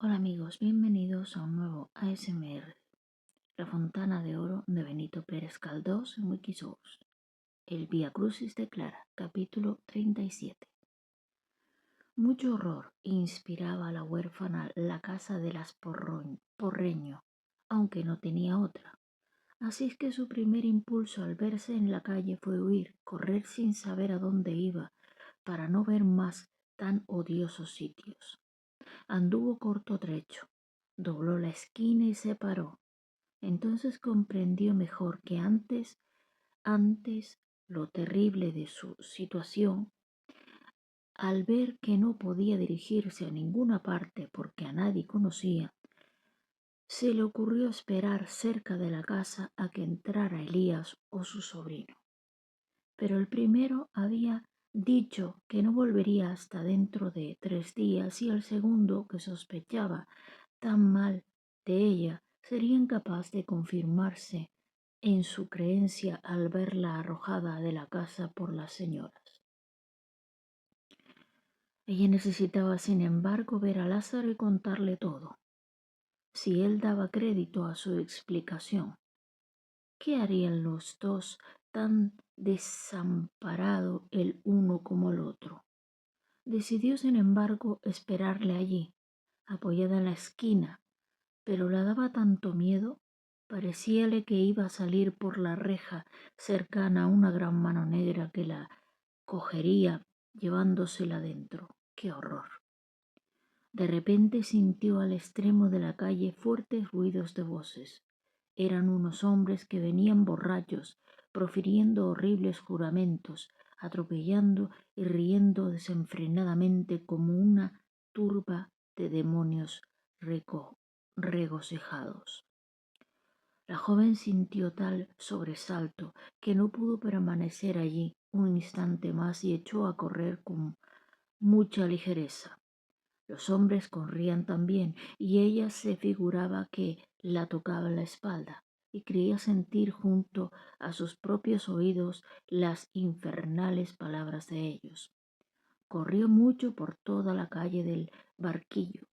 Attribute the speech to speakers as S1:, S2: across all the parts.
S1: Hola amigos, bienvenidos a un nuevo ASMR, La Fontana de Oro de Benito Pérez Galdós en Wikisource, El Vía Crucis de Clara, capítulo 37. Mucho horror inspiraba a la huérfana la casa de las Porreño, aunque no tenía otra. Así es que su primer impulso al verse en la calle fue huir, correr sin saber a dónde iba, para no ver más tan odiosos sitios. Anduvo corto trecho, dobló la esquina y se paró. Entonces comprendió mejor que antes lo terrible de su situación, al ver que no podía dirigirse a ninguna parte porque a nadie conocía, se le ocurrió esperar cerca de la casa a que entrara Elías o su sobrino. Pero el primero había dicho que no volvería hasta dentro de 3 días y el segundo, que sospechaba tan mal de ella, sería incapaz de confirmarse en su creencia al verla arrojada de la casa por las señoras. Ella necesitaba, sin embargo, ver a Lázaro y contarle todo. Si él daba crédito a su explicación, ¿qué harían los dos tan desamparado el uno como el otro? Decidió, sin embargo, esperarle allí, apoyada en la esquina, pero la daba tanto miedo, parecíale que iba a salir por la reja cercana a una gran mano negra que la cogería llevándosela dentro. ¡Qué horror! De repente sintió al extremo de la calle fuertes ruidos de voces. Eran unos hombres que venían borrachos, profiriendo horribles juramentos, atropellando y riendo desenfrenadamente como una turba de demonios regocijados. La joven sintió tal sobresalto que no pudo permanecer allí un instante más y echó a correr con mucha ligereza. Los hombres corrían también y ella se figuraba que la tocaba en la espalda y creía sentir junto a sus propios oídos las infernales palabras de ellos. Corrió mucho por toda la calle del Barquillo,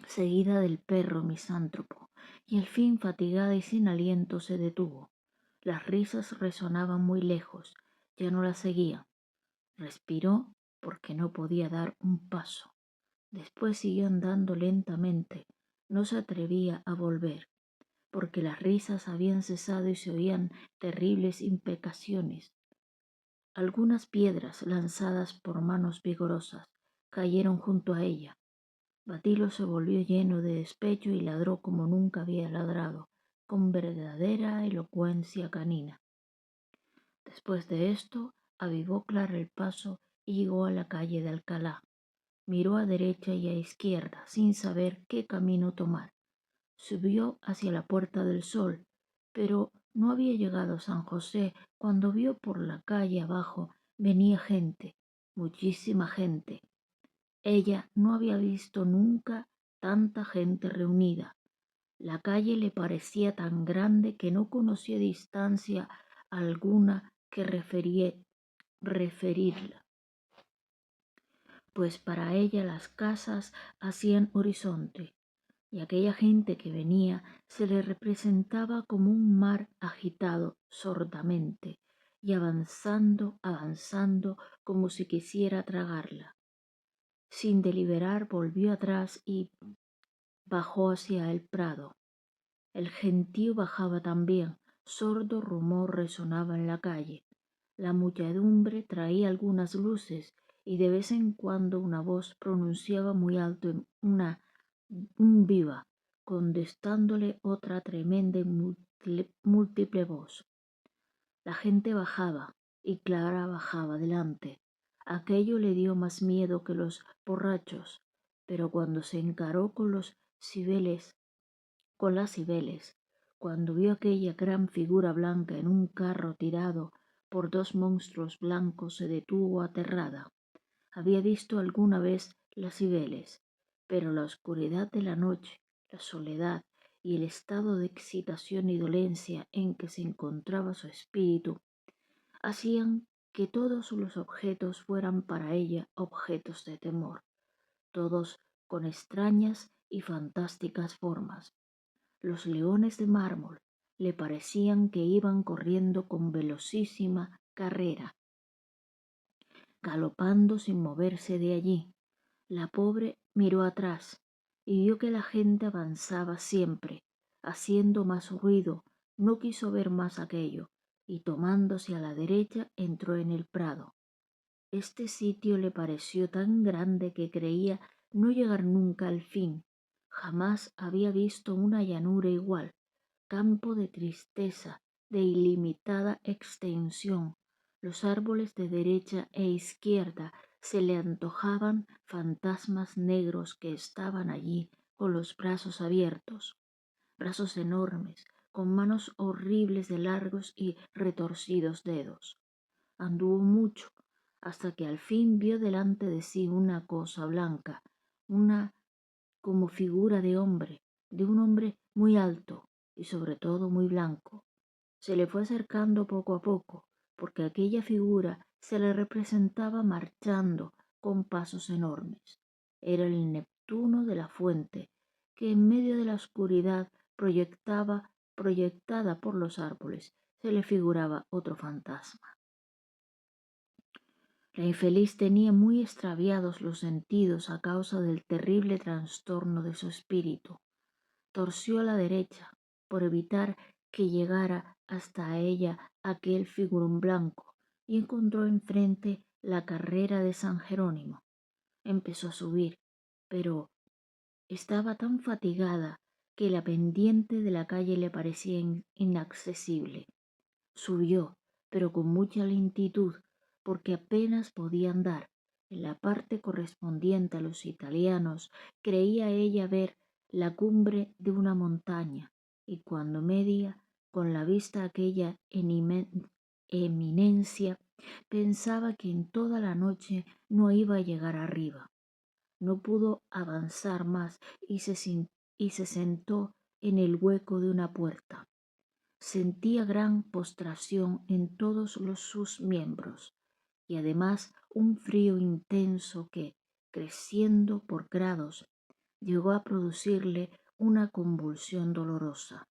S1: seguida del perro misántropo, y al fin, fatigada y sin aliento, se detuvo. Las risas resonaban muy lejos, ya no la seguían. Respiró porque no podía dar un paso. Después siguió andando lentamente. No se atrevía a volver, porque las risas habían cesado y se oían terribles imprecaciones. Algunas piedras lanzadas por manos vigorosas cayeron junto a ella. Batilo se volvió lleno de despecho y ladró como nunca había ladrado, con verdadera elocuencia canina. Después de esto, avivó Clara el paso y llegó a la calle de Alcalá. Miró a derecha y a izquierda sin saber qué camino tomar. Subió hacia la Puerta del Sol, pero no había llegado a San José cuando vio por la calle abajo venía gente, muchísima gente. Ella no había visto nunca tanta gente reunida. La calle le parecía tan grande que no conocía distancia alguna que referirla, pues para ella las casas hacían horizonte, y aquella gente que venía se le representaba como un mar agitado sordamente, y avanzando como si quisiera tragarla. Sin deliberar volvió atrás y bajó hacia el prado. El gentío bajaba también, sordo rumor resonaba en la calle. La muchedumbre traía algunas luces y de vez en cuando una voz pronunciaba muy alto un viva, contestándole otra tremenda y múltiple voz. La gente bajaba y Clara bajaba delante. Aquello le dio más miedo que los borrachos, pero cuando se encaró con las Cibeles, cuando vio aquella gran figura blanca en un carro tirado por dos monstruos blancos, se detuvo aterrada. Había visto alguna vez las Cibeles, pero la oscuridad de la noche, la soledad y el estado de excitación y dolencia en que se encontraba su espíritu hacían que todos los objetos fueran para ella objetos de temor. Todos con extrañas y fantásticas formas. Los leones de mármol le parecían que iban corriendo con velocísima carrera, galopando sin moverse de allí. La pobre miró atrás y vio que la gente avanzaba siempre, haciendo más ruido. No quiso ver más aquello, y tomándose a la derecha entró en el prado. Este sitio le pareció tan grande que creía no llegar nunca al fin. Jamás había visto una llanura igual, campo de tristeza, de ilimitada extensión. Los árboles de derecha e izquierda se le antojaban fantasmas negros que estaban allí con los brazos abiertos, brazos enormes, con manos horribles de largos y retorcidos dedos. Anduvo mucho, hasta que al fin vio delante de sí una cosa blanca, una como figura de un hombre muy alto y sobre todo muy blanco. Se le fue acercando poco a poco, porque aquella figura se le representaba marchando con pasos enormes. Era el Neptuno de la fuente, que en medio de la oscuridad proyectada por los árboles, se le figuraba otro fantasma. La infeliz tenía muy extraviados los sentidos a causa del terrible trastorno de su espíritu. Torció a la derecha por evitar que llegara hasta ella aquel figurón blanco y encontró enfrente la carrera de San Jerónimo. Empezó a subir, pero estaba tan fatigada que la pendiente de la calle le parecía inaccesible. Subió, pero con mucha lentitud, porque apenas podía andar. En la parte correspondiente a los italianos creía ella ver la cumbre de una montaña, y cuando media, con la vista a aquella eminencia, pensaba que en toda la noche no iba a llegar arriba. No pudo avanzar más y se sentó en el hueco de una puerta. Sentía gran postración en todos sus miembros y además un frío intenso que, creciendo por grados, llegó a producirle una convulsión dolorosa.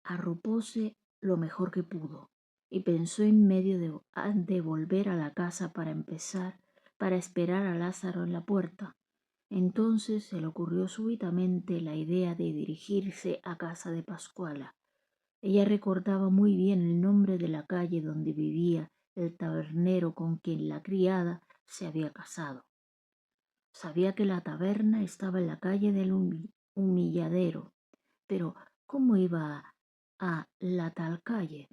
S1: Arropóse lo mejor que pudo y pensó en medio de volver a la casa para esperar a Lázaro en la puerta. Entonces se le ocurrió súbitamente la idea de dirigirse a casa de Pascuala. Ella recordaba muy bien el nombre de la calle donde vivía el tabernero con quien la criada se había casado. Sabía que la taberna estaba en la calle del Humilladero, pero ¿cómo iba a la tal calle?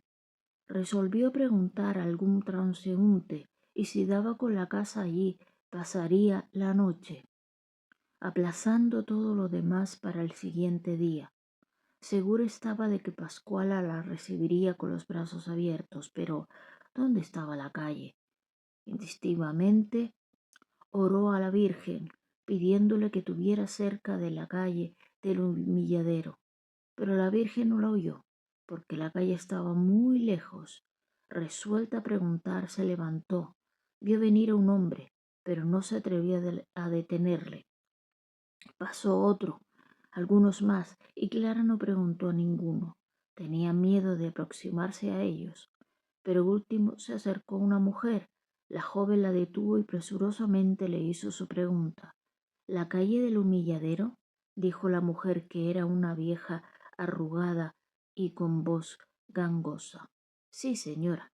S1: Resolvió preguntar a algún transeúnte y si daba con la casa allí, pasaría la noche, aplazando todo lo demás para el siguiente día. Seguro estaba de que Pascuala la recibiría con los brazos abiertos, pero ¿dónde estaba la calle? Instintivamente oró a la Virgen, pidiéndole que tuviera cerca de la calle del Humilladero, pero la Virgen no la oyó, porque la calle estaba muy lejos. Resuelta a preguntar, se levantó, vio venir a un hombre, pero no se atrevió a detenerle. Pasó otro, algunos más, y Clara no preguntó a ninguno. Tenía miedo de aproximarse a ellos. Pero último se acercó una mujer. La joven la detuvo y presurosamente le hizo su pregunta. ¿La calle del Humilladero? Dijo la mujer, que era una vieja arrugada y con voz gangosa. Sí, señora.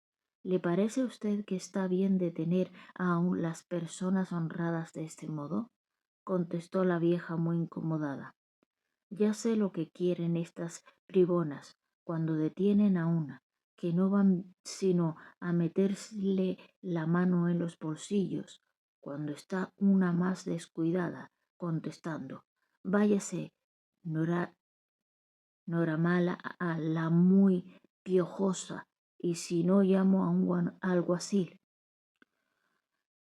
S1: ¿Le parece a usted que está bien detener a las personas honradas de este modo? Contestó la vieja muy incomodada. Ya sé lo que quieren estas bribonas cuando detienen a una, que no van sino a meterle la mano en los bolsillos, cuando está una más descuidada, contestando, váyase, Nora, Noramala, a la muy piojosa, y si no llamo a un alguacil.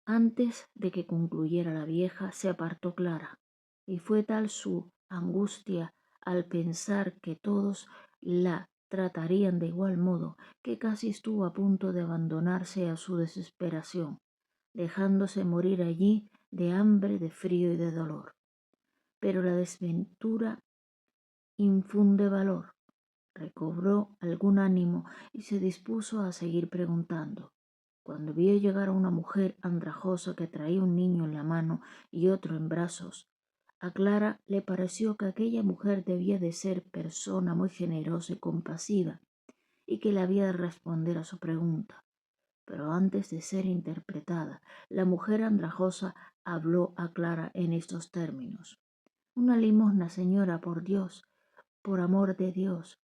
S1: Antes de que concluyera la vieja, se apartó Clara, y fue tal su angustia al pensar que todos la tratarían de igual modo, que casi estuvo a punto de abandonarse a su desesperación, dejándose morir allí de hambre, de frío y de dolor. Pero la desventura infunde valor. Recobró algún ánimo y se dispuso a seguir preguntando. Cuando vio llegar a una mujer andrajosa que traía un niño en la mano y otro en brazos, a Clara le pareció que aquella mujer debía de ser persona muy generosa y compasiva y que le había de responder a su pregunta. Pero antes de ser interpretada, la mujer andrajosa habló a Clara en estos términos. Una limosna, señora, por Dios, por amor de Dios,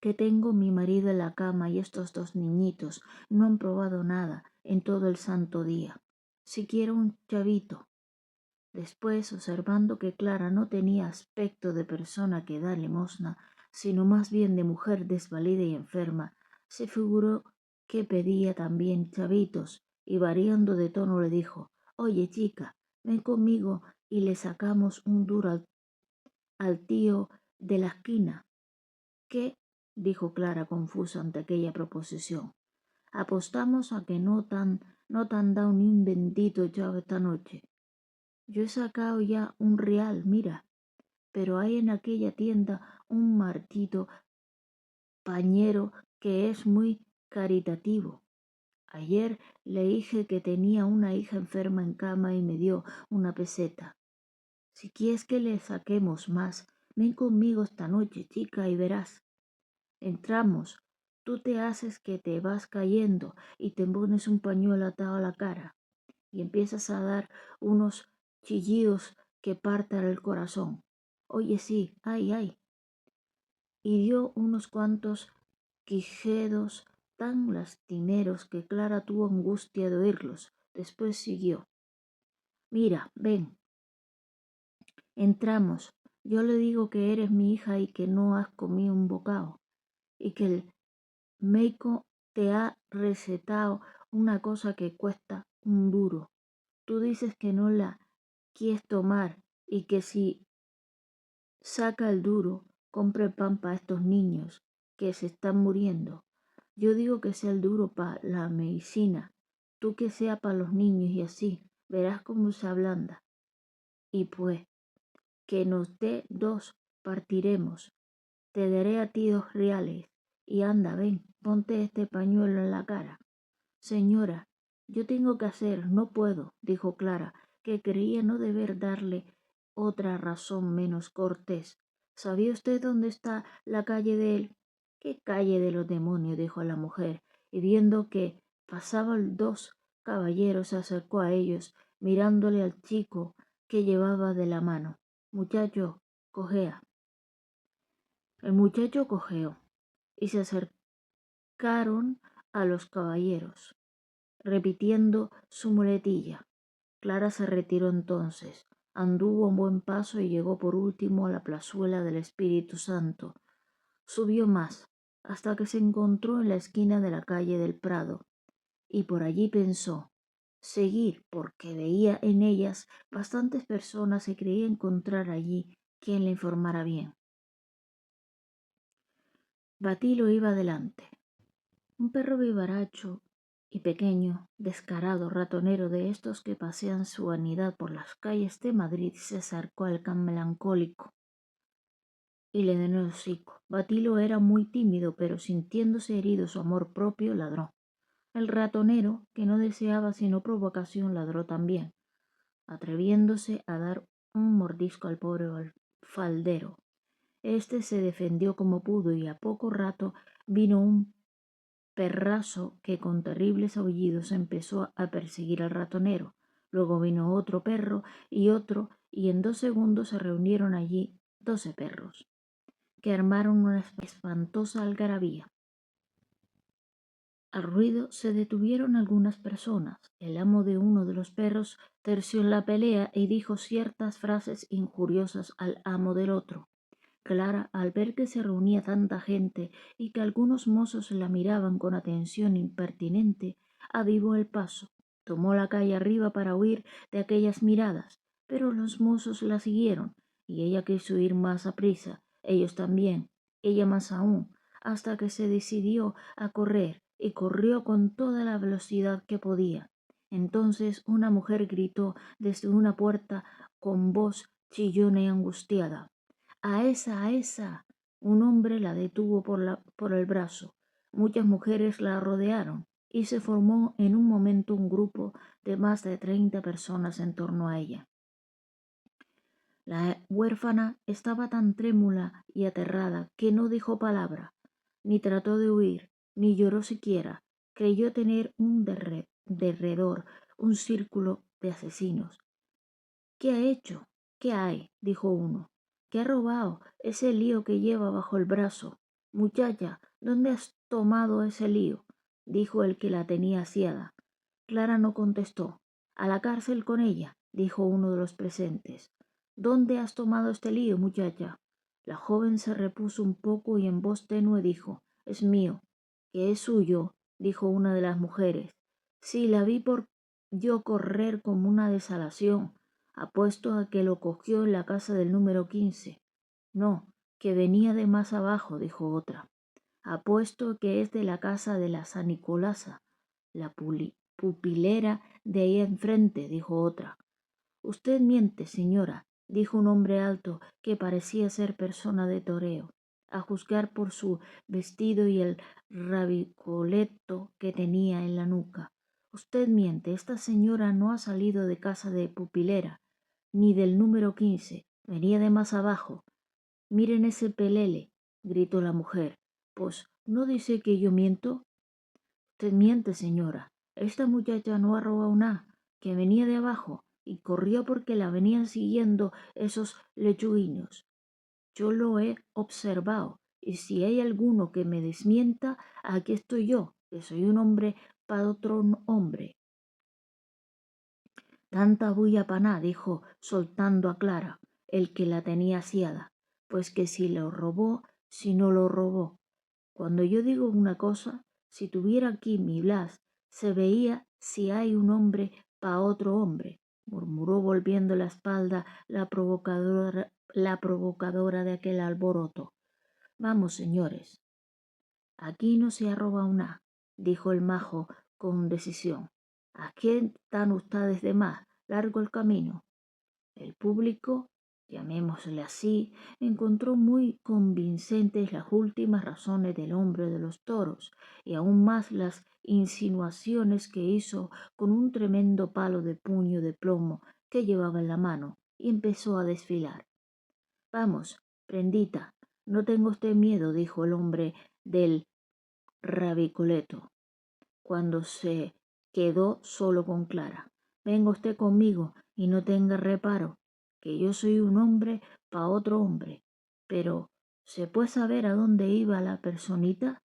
S1: que tengo mi marido en la cama y estos dos niñitos no han probado nada en todo el santo día. Siquiera un chavito. Después, observando que Clara no tenía aspecto de persona que da limosna, sino más bien de mujer desvalida y enferma, se figuró que pedía también chavitos, y variando de tono le dijo: Oye, chica, ven conmigo y le sacamos un duro al tío de la esquina. ¿Qué? Dijo Clara confusa ante aquella proposición. Apostamos a que no tan dado ni un bendito chavo esta noche. Yo he sacado ya un real, mira, pero hay en aquella tienda un martito pañero que es muy caritativo. Ayer le dije que tenía una hija enferma en cama y me dio una peseta. Si quieres que le saquemos más, ven conmigo esta noche, chica, y verás. Entramos, tú te haces que te vas cayendo y te pones un pañuelo atado a la cara y empiezas a dar unos chillidos que partan el corazón. Oye, sí, ay, ay. Y dio unos cuantos quijedos tan lastimeros que Clara tuvo angustia de oírlos. Después siguió. Mira, ven, entramos. Yo le digo que eres mi hija y que no has comido un bocado y que el médico te ha recetado una cosa que cuesta un duro. Tú dices que no la quieres tomar y que si saca el duro, compre pan para estos niños que se están muriendo. Yo digo que sea el duro para la medicina, tú que sea para los niños y así, verás cómo se ablanda. Y pues, que nos dé dos, partiremos. Te daré a ti 2 reales. Y anda, ven, ponte este pañuelo en la cara. Señora, yo tengo que hacer, no puedo, dijo Clara, que creía no deber darle otra razón menos cortés. ¿Sabía usted dónde está la calle de él? ¿Qué calle de los demonios? Dijo la mujer, y viendo que pasaban 2 caballeros se acercó a ellos, mirándole al chico que llevaba de la mano. Muchacho, cojea. El muchacho cojeó, y se acercaron a los caballeros repitiendo su muletilla. Clara se retiró entonces, anduvo un buen paso y llegó por último a la plazuela del Espíritu Santo. Subió más, hasta que se encontró en la esquina de la calle del Prado, y por allí pensó seguir, porque veía en ellas bastantes personas y creía encontrar allí quien le informara bien. Batilo iba adelante. Un perro vivaracho y pequeño, descarado, ratonero de estos que pasean su vanidad por las calles de Madrid, se acercó al can melancólico y le dio el hocico. Batilo era muy tímido, pero sintiéndose herido su amor propio, ladró. El ratonero, que no deseaba sino provocación, ladró también, atreviéndose a dar un mordisco al pobre faldero. Este se defendió como pudo y a poco rato vino un perrazo que con terribles aullidos empezó a perseguir al ratonero. Luego vino otro perro y en 2 segundos se reunieron allí 12 perros, que armaron una espantosa algarabía. Al ruido se detuvieron algunas personas. El amo de uno de los perros terció en la pelea y dijo ciertas frases injuriosas al amo del otro. Clara, al ver que se reunía tanta gente y que algunos mozos la miraban con atención impertinente, avivó el paso. Tomó la calle arriba para huir de aquellas miradas, pero los mozos la siguieron, y ella quiso ir más aprisa, ellos también, ella más aún, hasta que se decidió a correr, y corrió con toda la velocidad que podía. Entonces una mujer gritó desde una puerta con voz chillona y angustiada: ¡A esa, a esa! Un hombre la detuvo por el brazo. Muchas mujeres la rodearon y se formó en un momento un grupo de más de 30 personas en torno a ella. La huérfana estaba tan trémula y aterrada que no dijo palabra, ni trató de huir, ni lloró siquiera. Creyó tener derredor un círculo de asesinos. ¿Qué ha hecho? ¿Qué hay? Dijo uno. ¿Qué ha robado? Ese lío que lleva bajo el brazo. Muchacha, ¿dónde has tomado ese lío? Dijo el que la tenía asiada. Clara no contestó. A la cárcel con ella, dijo uno de los presentes. ¿Dónde has tomado este lío, muchacha? La joven se repuso un poco y en voz tenue dijo: es mío. ¿Que es suyo? Dijo una de las mujeres. Sí, la vi por yo correr como una desalación. Apuesto a que lo cogió en la casa del número 15. No, que venía de más abajo, dijo otra. Apuesto que es de la casa de la San Nicolasa, la pupilera de ahí enfrente, dijo otra. Usted miente, señora, dijo un hombre alto que parecía ser persona de toreo, a juzgar por su vestido y el rabicoleto que tenía en la nuca. Usted miente, esta señora no ha salido de casa de pupilera, ni del número 15, venía de más abajo. Miren ese pelele, gritó la mujer. Pues, ¿no dice que yo miento? Usted miente, señora. Esta muchacha no ha robado nada, que venía de abajo y corrió porque la venían siguiendo esos lechuguinos. Yo lo he observado, y si hay alguno que me desmienta, aquí estoy yo, que soy un hombre para otro hombre. Tanta bulla pa' ná, dijo, soltando a Clara, el que la tenía asiada, pues que si lo robó, si no lo robó. Cuando yo digo una cosa, si tuviera aquí mi Blas, se veía si hay un hombre pa' otro hombre, murmuró volviendo la espalda la provocadora de aquel alboroto. Vamos, señores, aquí no se ha robado nada, dijo el majo con decisión. Aquí están ustedes de más, largo el camino. El público, llamémosle así, encontró muy convincentes las últimas razones del hombre de los toros y aún más las insinuaciones que hizo con un tremendo palo de puño de plomo que llevaba en la mano y empezó a desfilar. Vamos, prendita, no tenga usted miedo, dijo el hombre del rabicoleto, cuando se quedó solo con Clara. Venga usted conmigo y no tenga reparo, que yo soy un hombre pa' otro hombre. Pero, ¿se puede saber a dónde iba la personita?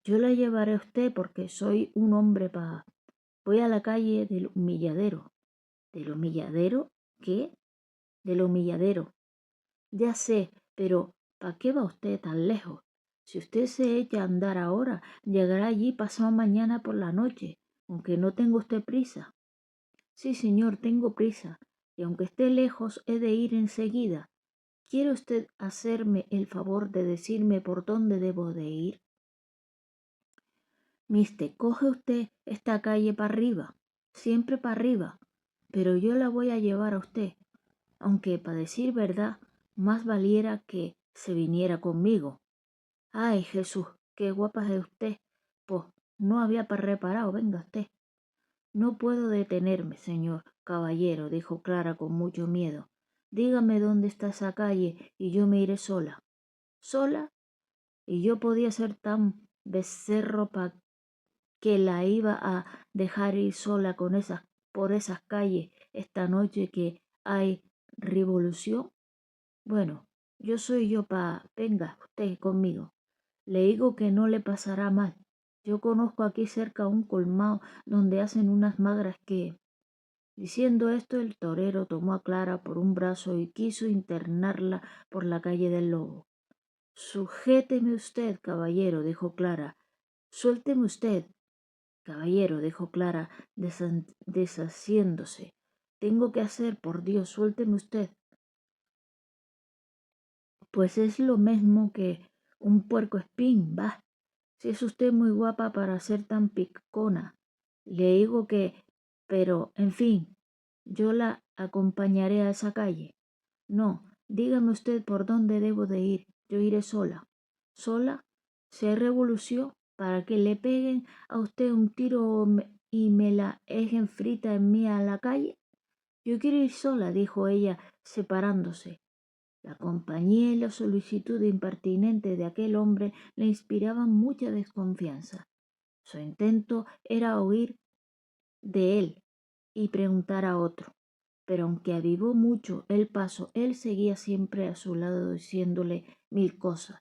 S1: Yo la llevaré a usted porque soy un hombre pa... Voy a la calle del humilladero. ¿Del humilladero? ¿Qué? Del humilladero. Ya sé, pero ¿para qué va usted tan lejos? Si usted se echa a andar ahora, llegará allí pasado mañana por la noche, aunque no tenga usted prisa. Sí, señor, tengo prisa, y aunque esté lejos, he de ir enseguida. ¿Quiere usted hacerme el favor de decirme por dónde debo de ir? Mister, coge usted esta calle para arriba, siempre para arriba, pero yo la voy a llevar a usted, aunque, para decir verdad, más valiera que se viniera conmigo. Ay, Jesús, qué guapa es usted. Pues no había reparado, venga usted. No puedo detenerme, señor caballero, dijo Clara con mucho miedo. Dígame dónde está esa calle y yo me iré sola. ¿Sola? Y yo podía ser tan becerro que la iba a dejar ir sola por esas calles esta noche que hay revolución. Bueno, yo soy yo venga usted conmigo. Le digo que no le pasará mal. Yo conozco aquí cerca un colmado donde hacen unas magras que... Diciendo esto, el torero tomó a Clara por un brazo y quiso internarla por la calle del Lobo. Sujéteme usted, caballero, dijo Clara. Suélteme usted, caballero, dijo Clara, deshaciéndose. Tengo que hacer, por Dios, suélteme usted. Pues es lo mismo que un puercoespín, va. Si es usted muy guapa para ser tan picona, le digo que Pero, en fin, yo la acompañaré a esa calle. No, dígame usted por dónde debo de ir. Yo iré sola. ¿Sola? ¿Se revolució para que le peguen a usted un tiro y me la ejen frita en mí a la calle? Yo quiero ir sola, dijo ella, separándose. La compañía y la solicitud impertinente de aquel hombre le inspiraban mucha desconfianza. Su intento era huir de él y preguntar a otro. Pero aunque avivó mucho el paso, él seguía siempre a su lado diciéndole mil cosas.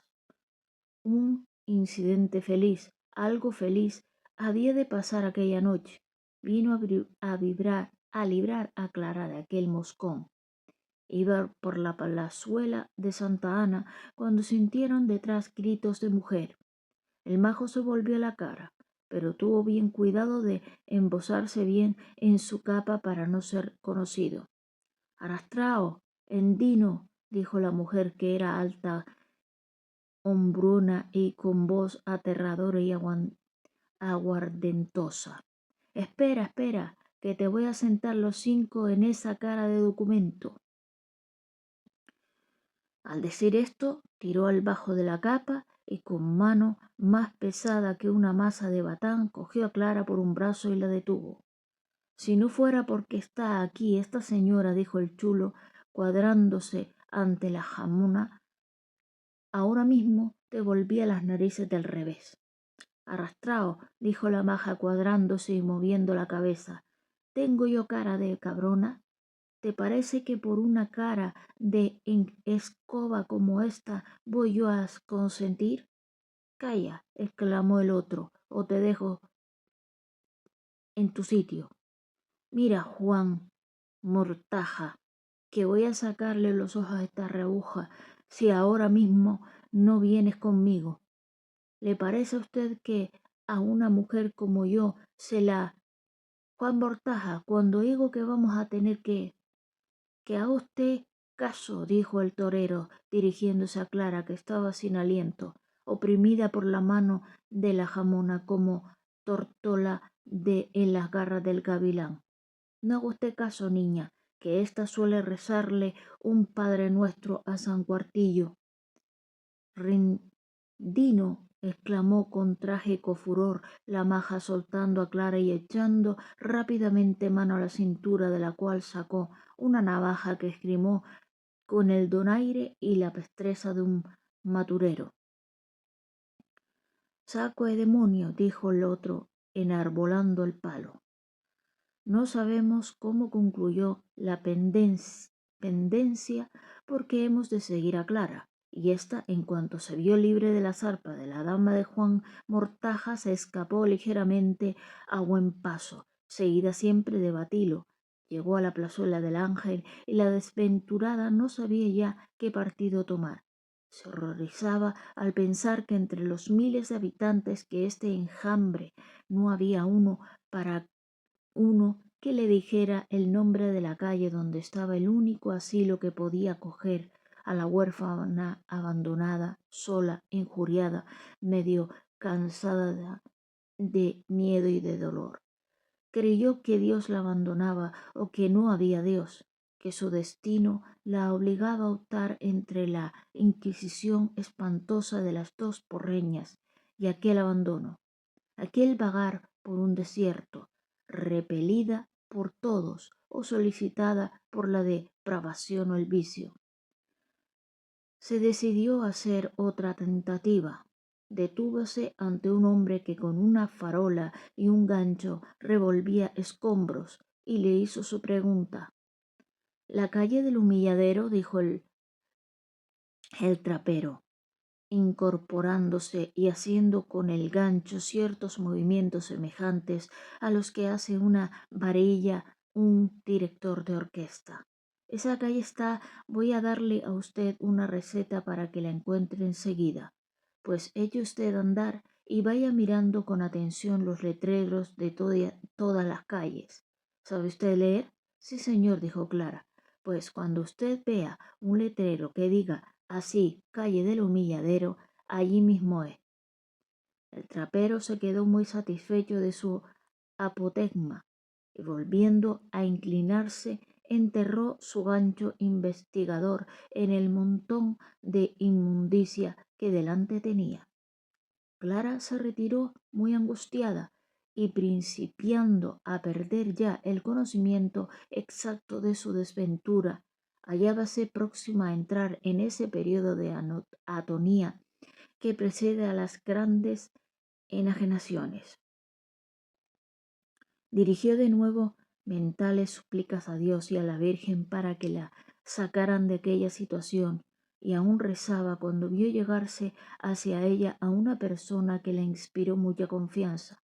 S1: Un incidente feliz, algo feliz, había de pasar aquella noche. Vino a librar a Clara de aquel moscón. Iba por la palazuela de Santa Ana cuando sintieron detrás gritos de mujer. El majo se volvió la cara, pero tuvo bien cuidado de embosarse bien en su capa para no ser conocido. Arrastrao, Endino, dijo la mujer, que era alta, hombruna y con voz aterradora y aguardentosa. Espera, espera, que te voy a sentar los 5 en esa cara de documento. Al decir esto, tiró al bajo de la capa y con mano más pesada que una masa de batán cogió a Clara por un brazo y la detuvo. Si no fuera porque está aquí esta señora, dijo el chulo, cuadrándose ante la jamona, ahora mismo te volvía las narices del revés. Arrastrao, dijo la maja cuadrándose y moviendo la cabeza. ¿Tengo yo cara de cabrona? ¿Te parece que por una cara de escoba como esta voy yo a consentir? Calla, exclamó el otro, o te dejo en tu sitio. Mira, Juan Mortaja, que voy a sacarle los ojos a esta rebuja si ahora mismo no vienes conmigo. ¿Le parece a usted que a una mujer como yo se la... Juan Mortaja, cuando digo que vamos a tener que haga usted caso, dijo el torero, dirigiéndose a Clara, que estaba sin aliento, oprimida por la mano de la jamona como tortola en las garras del gavilán. No haga usted caso, niña, que ésta suele rezarle un Padre Nuestro a San Cuartillo. Rindino, exclamó con trágico furor la maja, soltando a Clara y echando rápidamente mano a la cintura, de la cual sacó una navaja que esgrimó con el donaire y la destreza de un maturero. Saco de demonio, dijo el otro, enarbolando el palo. No sabemos cómo concluyó la pendencia, porque hemos de seguir a Clara, y ésta, en cuanto se vio libre de la zarpa de la dama de Juan Mortaja, se escapó ligeramente a buen paso, seguida siempre de Batilo. Llegó a la plazuela del Ángel y la desventurada no sabía ya qué partido tomar. Se horrorizaba al pensar que entre los miles de habitantes que este enjambre no había uno que le dijera el nombre de la calle donde estaba el único asilo que podía acoger a la huérfana abandonada, sola, injuriada, medio cansada de miedo y de dolor. Creyó que Dios la abandonaba o que no había Dios, que su destino la obligaba a optar entre la inquisición espantosa de las dos porreñas y aquel abandono, aquel vagar por un desierto, repelida por todos o solicitada por la depravación o el vicio. Se decidió a hacer otra tentativa. Detúvose ante un hombre que con una farola y un gancho revolvía escombros y le hizo su pregunta. La calle del Humilladero, dijo el trapero, incorporándose y haciendo con el gancho ciertos movimientos semejantes a los que hace una varilla un director de orquesta. Esa calle está, voy a darle a usted una receta para que la encuentre enseguida. Pues eche usted a andar y vaya mirando con atención los letreros de todas las calles. ¿Sabe usted leer? Sí, señor, dijo Clara. Pues cuando usted vea un letrero que diga así, calle del Humilladero, allí mismo es. El trapero se quedó muy satisfecho de su apotegma. y volviendo a inclinarse, enterró su gancho investigador en el montón de inmundicia que delante tenía. Clara se retiró muy angustiada y principiando a perder ya el conocimiento exacto de su desventura, hallábase próxima a entrar en ese periodo de atonía que precede a las grandes enajenaciones. Dirigió de nuevo mentales súplicas a Dios y a la Virgen para que la sacaran de aquella situación, y aún rezaba cuando vio llegarse hacia ella a una persona que le inspiró mucha confianza.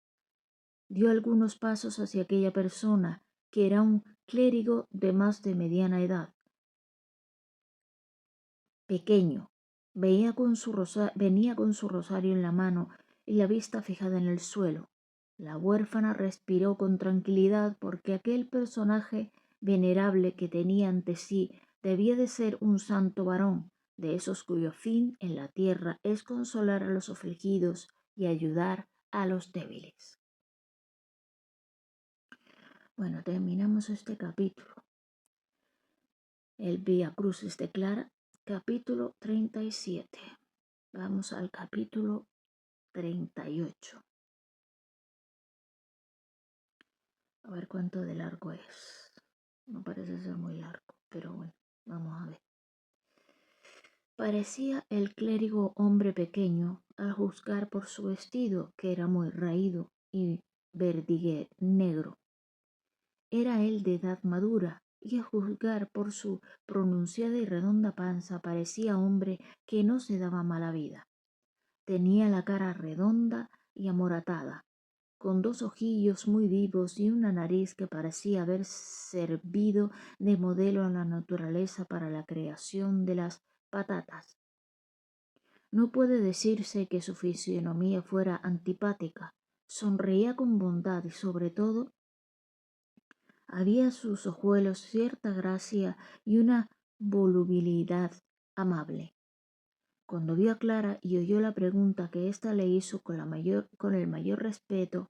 S1: Dio algunos pasos hacia aquella persona, que era un clérigo de más de mediana edad. Pequeño, venía con su rosario en la mano y la vista fijada en el suelo. La huérfana respiró con tranquilidad porque aquel personaje venerable que tenía ante sí debía de ser un santo varón, de esos cuyo fin en la tierra es consolar a los afligidos y ayudar a los débiles. Bueno, terminamos este capítulo. El Vía Crucis de Clara, capítulo 37. Vamos al capítulo 38. A ver cuánto de largo es. No parece ser muy largo, pero bueno, vamos a ver. Parecía el clérigo hombre pequeño, al juzgar por su vestido, que era muy raído y verdigue negro. Era él de edad madura, y a juzgar por su pronunciada y redonda panza, parecía hombre que no se daba mala vida. Tenía la cara redonda y amoratada, con dos ojillos muy vivos y una nariz que parecía haber servido de modelo a la naturaleza para la creación de las patatas. No puede decirse que su fisionomía fuera antipática. Sonreía con bondad y sobre todo había en sus ojuelos cierta gracia y una volubilidad amable. Cuando vio a Clara y oyó la pregunta que ésta le hizo con el mayor respeto,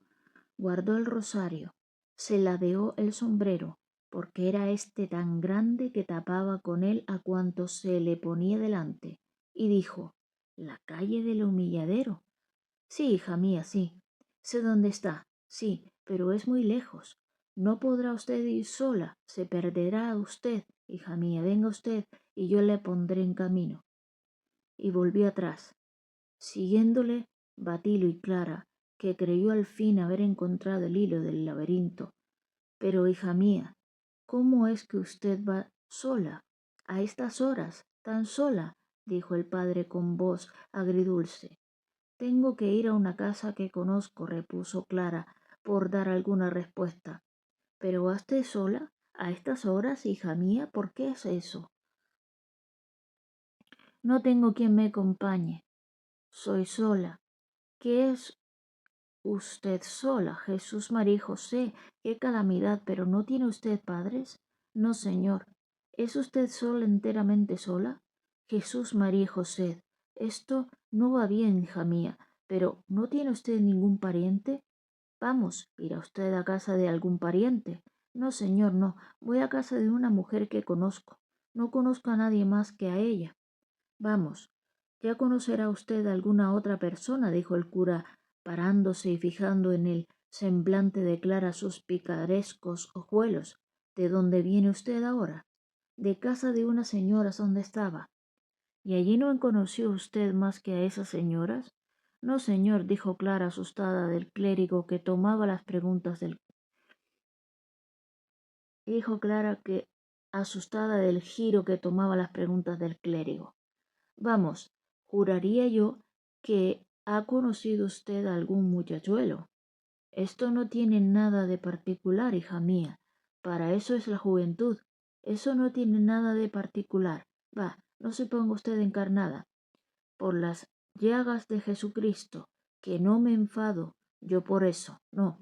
S1: guardó el rosario, se ladeó el sombrero, porque era éste tan grande que tapaba con él a cuanto se le ponía delante, y dijo: «¿La calle del Humilladero?» «Sí, hija mía, sí. Sé dónde está, sí, pero es muy lejos. No podrá usted ir sola, se perderá usted. Hija mía, venga usted y yo le pondré en camino». Y volvió atrás, siguiéndole Batilo y Clara, que creyó al fin haber encontrado el hilo del laberinto. «Pero, hija mía, ¿cómo es que usted va sola? ¿A estas horas? ¿Tan sola?», dijo el padre con voz agridulce. «Tengo que ir a una casa que conozco», repuso Clara, por dar alguna respuesta. «¿Pero va usted sola? ¿A estas horas, hija mía? ¿Por qué es eso?» «No tengo quien me acompañe. Soy sola». «¿Qué es usted sola? Jesús, María y José, qué calamidad, pero ¿no tiene usted padres?» «No, señor». «¿Es usted sola, enteramente sola?» «Jesús, María y José, esto no va bien, hija mía, pero ¿no tiene usted ningún pariente?» «Vamos, ¿irá usted a casa de algún pariente?» «No, señor, no, voy a casa de una mujer que conozco. No conozco a nadie más que a ella». «Vamos, ya conocerá usted a alguna otra persona», dijo el cura, parándose y fijando en el semblante de Clara sus picarescos ojuelos. «¿De dónde viene usted ahora?» «De casa de unas señoras donde estaba». «¿Y allí no conoció usted más que a esas señoras?» «No, señor», dijo Clara, asustada del clérigo que tomaba las preguntas del dijo Clara que asustada del giro que tomaba las preguntas del clérigo. «Vamos, juraría yo que ha conocido usted a algún muchachuelo. Esto no tiene nada de particular, hija mía. Para eso es la juventud. Eso no tiene nada de particular. Va, no se ponga usted encarnada. Por las llagas de Jesucristo, que no me enfado yo por eso, no».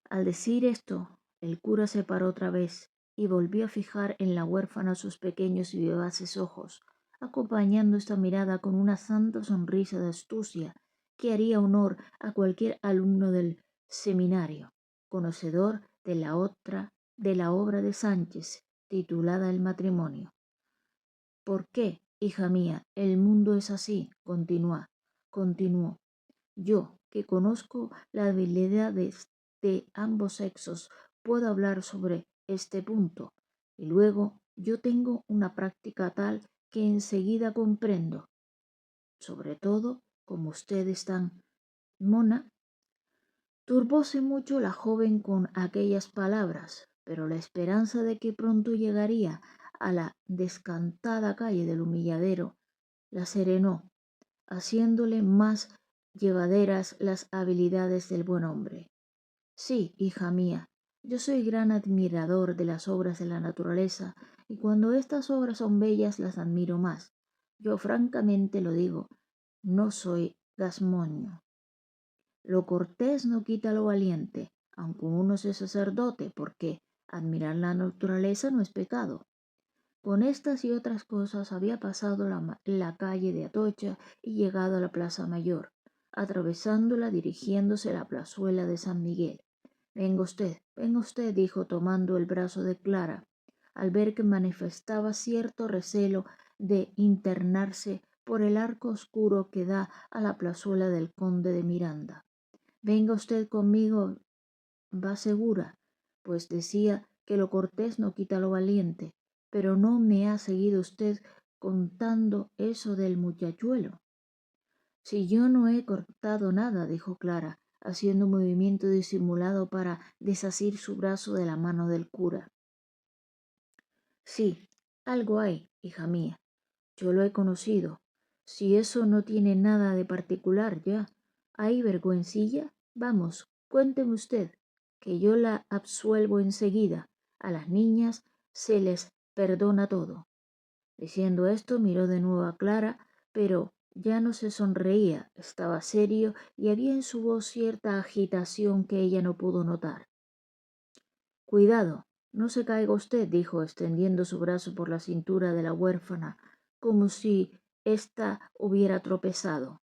S1: Al decir esto, el cura se paró otra vez y volvió a fijar en la huérfana sus pequeños y vivaces ojos, acompañando esta mirada con una santa sonrisa de astucia que haría honor a cualquier alumno del seminario. conocedor de la obra de Sánchez, titulada El matrimonio. ¿Por qué, hija mía, el mundo es así? Continuó. Yo, que conozco las habilidades de ambos sexos, puedo hablar sobre este punto. Y luego yo tengo una práctica tal que enseguida comprendo. Sobre todo, como usted es tan mona. Turbóse mucho la joven con aquellas palabras, pero la esperanza de que pronto llegaría a la descantada calle del Humilladero la serenó, haciéndole más llevaderas las habilidades del buen hombre. Sí, hija mía, yo soy gran admirador de las obras de la naturaleza, y cuando estas obras son bellas las admiro más. Yo francamente lo digo, no soy gasmoño. Lo cortés no quita lo valiente, aunque uno sea sacerdote, porque admirar la naturaleza no es pecado. Con estas y otras cosas había pasado la calle de Atocha y llegado a la Plaza Mayor, atravesándola dirigiéndose a la plazuela de San Miguel. Venga usted, dijo tomando el brazo de Clara, al ver que manifestaba cierto recelo de internarse por el arco oscuro que da a la plazuela del Conde de Miranda. Venga usted conmigo, va segura, pues decía que lo cortés no quita lo valiente, pero no me ha seguido usted contando eso del muchachuelo. Si yo no he cortado nada, dijo Clara, haciendo un movimiento disimulado para desasir su brazo de la mano del cura. Sí, algo hay, hija mía. Yo lo he conocido. Si eso no tiene nada de particular ya, ¿hay vergüencilla? Vamos, cuénteme usted, que yo la absuelvo enseguida. A las niñas se les perdona todo. Diciendo esto, miró de nuevo a Clara, pero ya no se sonreía, estaba serio y había en su voz cierta agitación que ella no pudo notar. Cuidado, no se caiga usted, dijo, extendiendo su brazo por la cintura de la huérfana, como si ésta hubiera tropezado.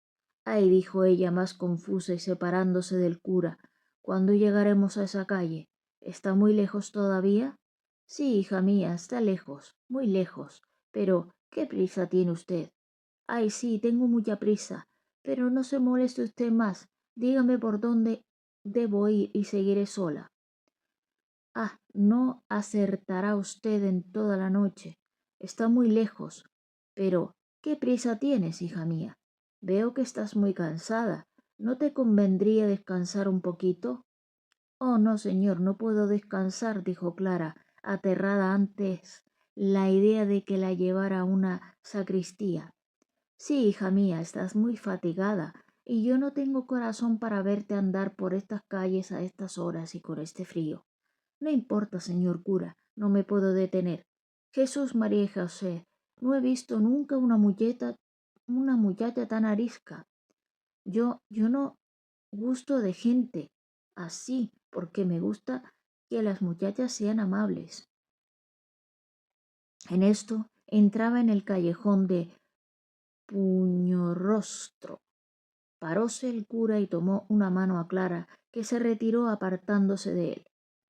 S1: Ay, dijo ella más confusa y separándose del cura, ¿cuándo llegaremos a esa calle? ¿Está muy lejos todavía? Sí, hija mía, está lejos, muy lejos. Pero, ¿qué prisa tiene usted? Ay, sí, tengo mucha prisa. Pero no se moleste usted más. Dígame por dónde debo ir y seguiré sola. Ah, no acertará usted en toda la noche. Está muy lejos. Pero, ¿qué prisa tienes, hija mía? Veo que estás muy cansada. ¿No te convendría descansar un poquito? Oh, no, señor, no puedo descansar, dijo Clara, aterrada antes la idea de que la llevara a una sacristía. Sí, hija mía, estás muy fatigada, y yo no tengo corazón para verte andar por estas calles a estas horas y con este frío. No importa, señor cura, no me puedo detener. Jesús, María y José, no he visto nunca una muchacha tan arisca. Yo no gusto de gente así, porque me gusta que las muchachas sean amables. En esto entraba en el callejón de Puñorrostro. Paróse el cura y tomó una mano a Clara, que se retiró apartándose de él.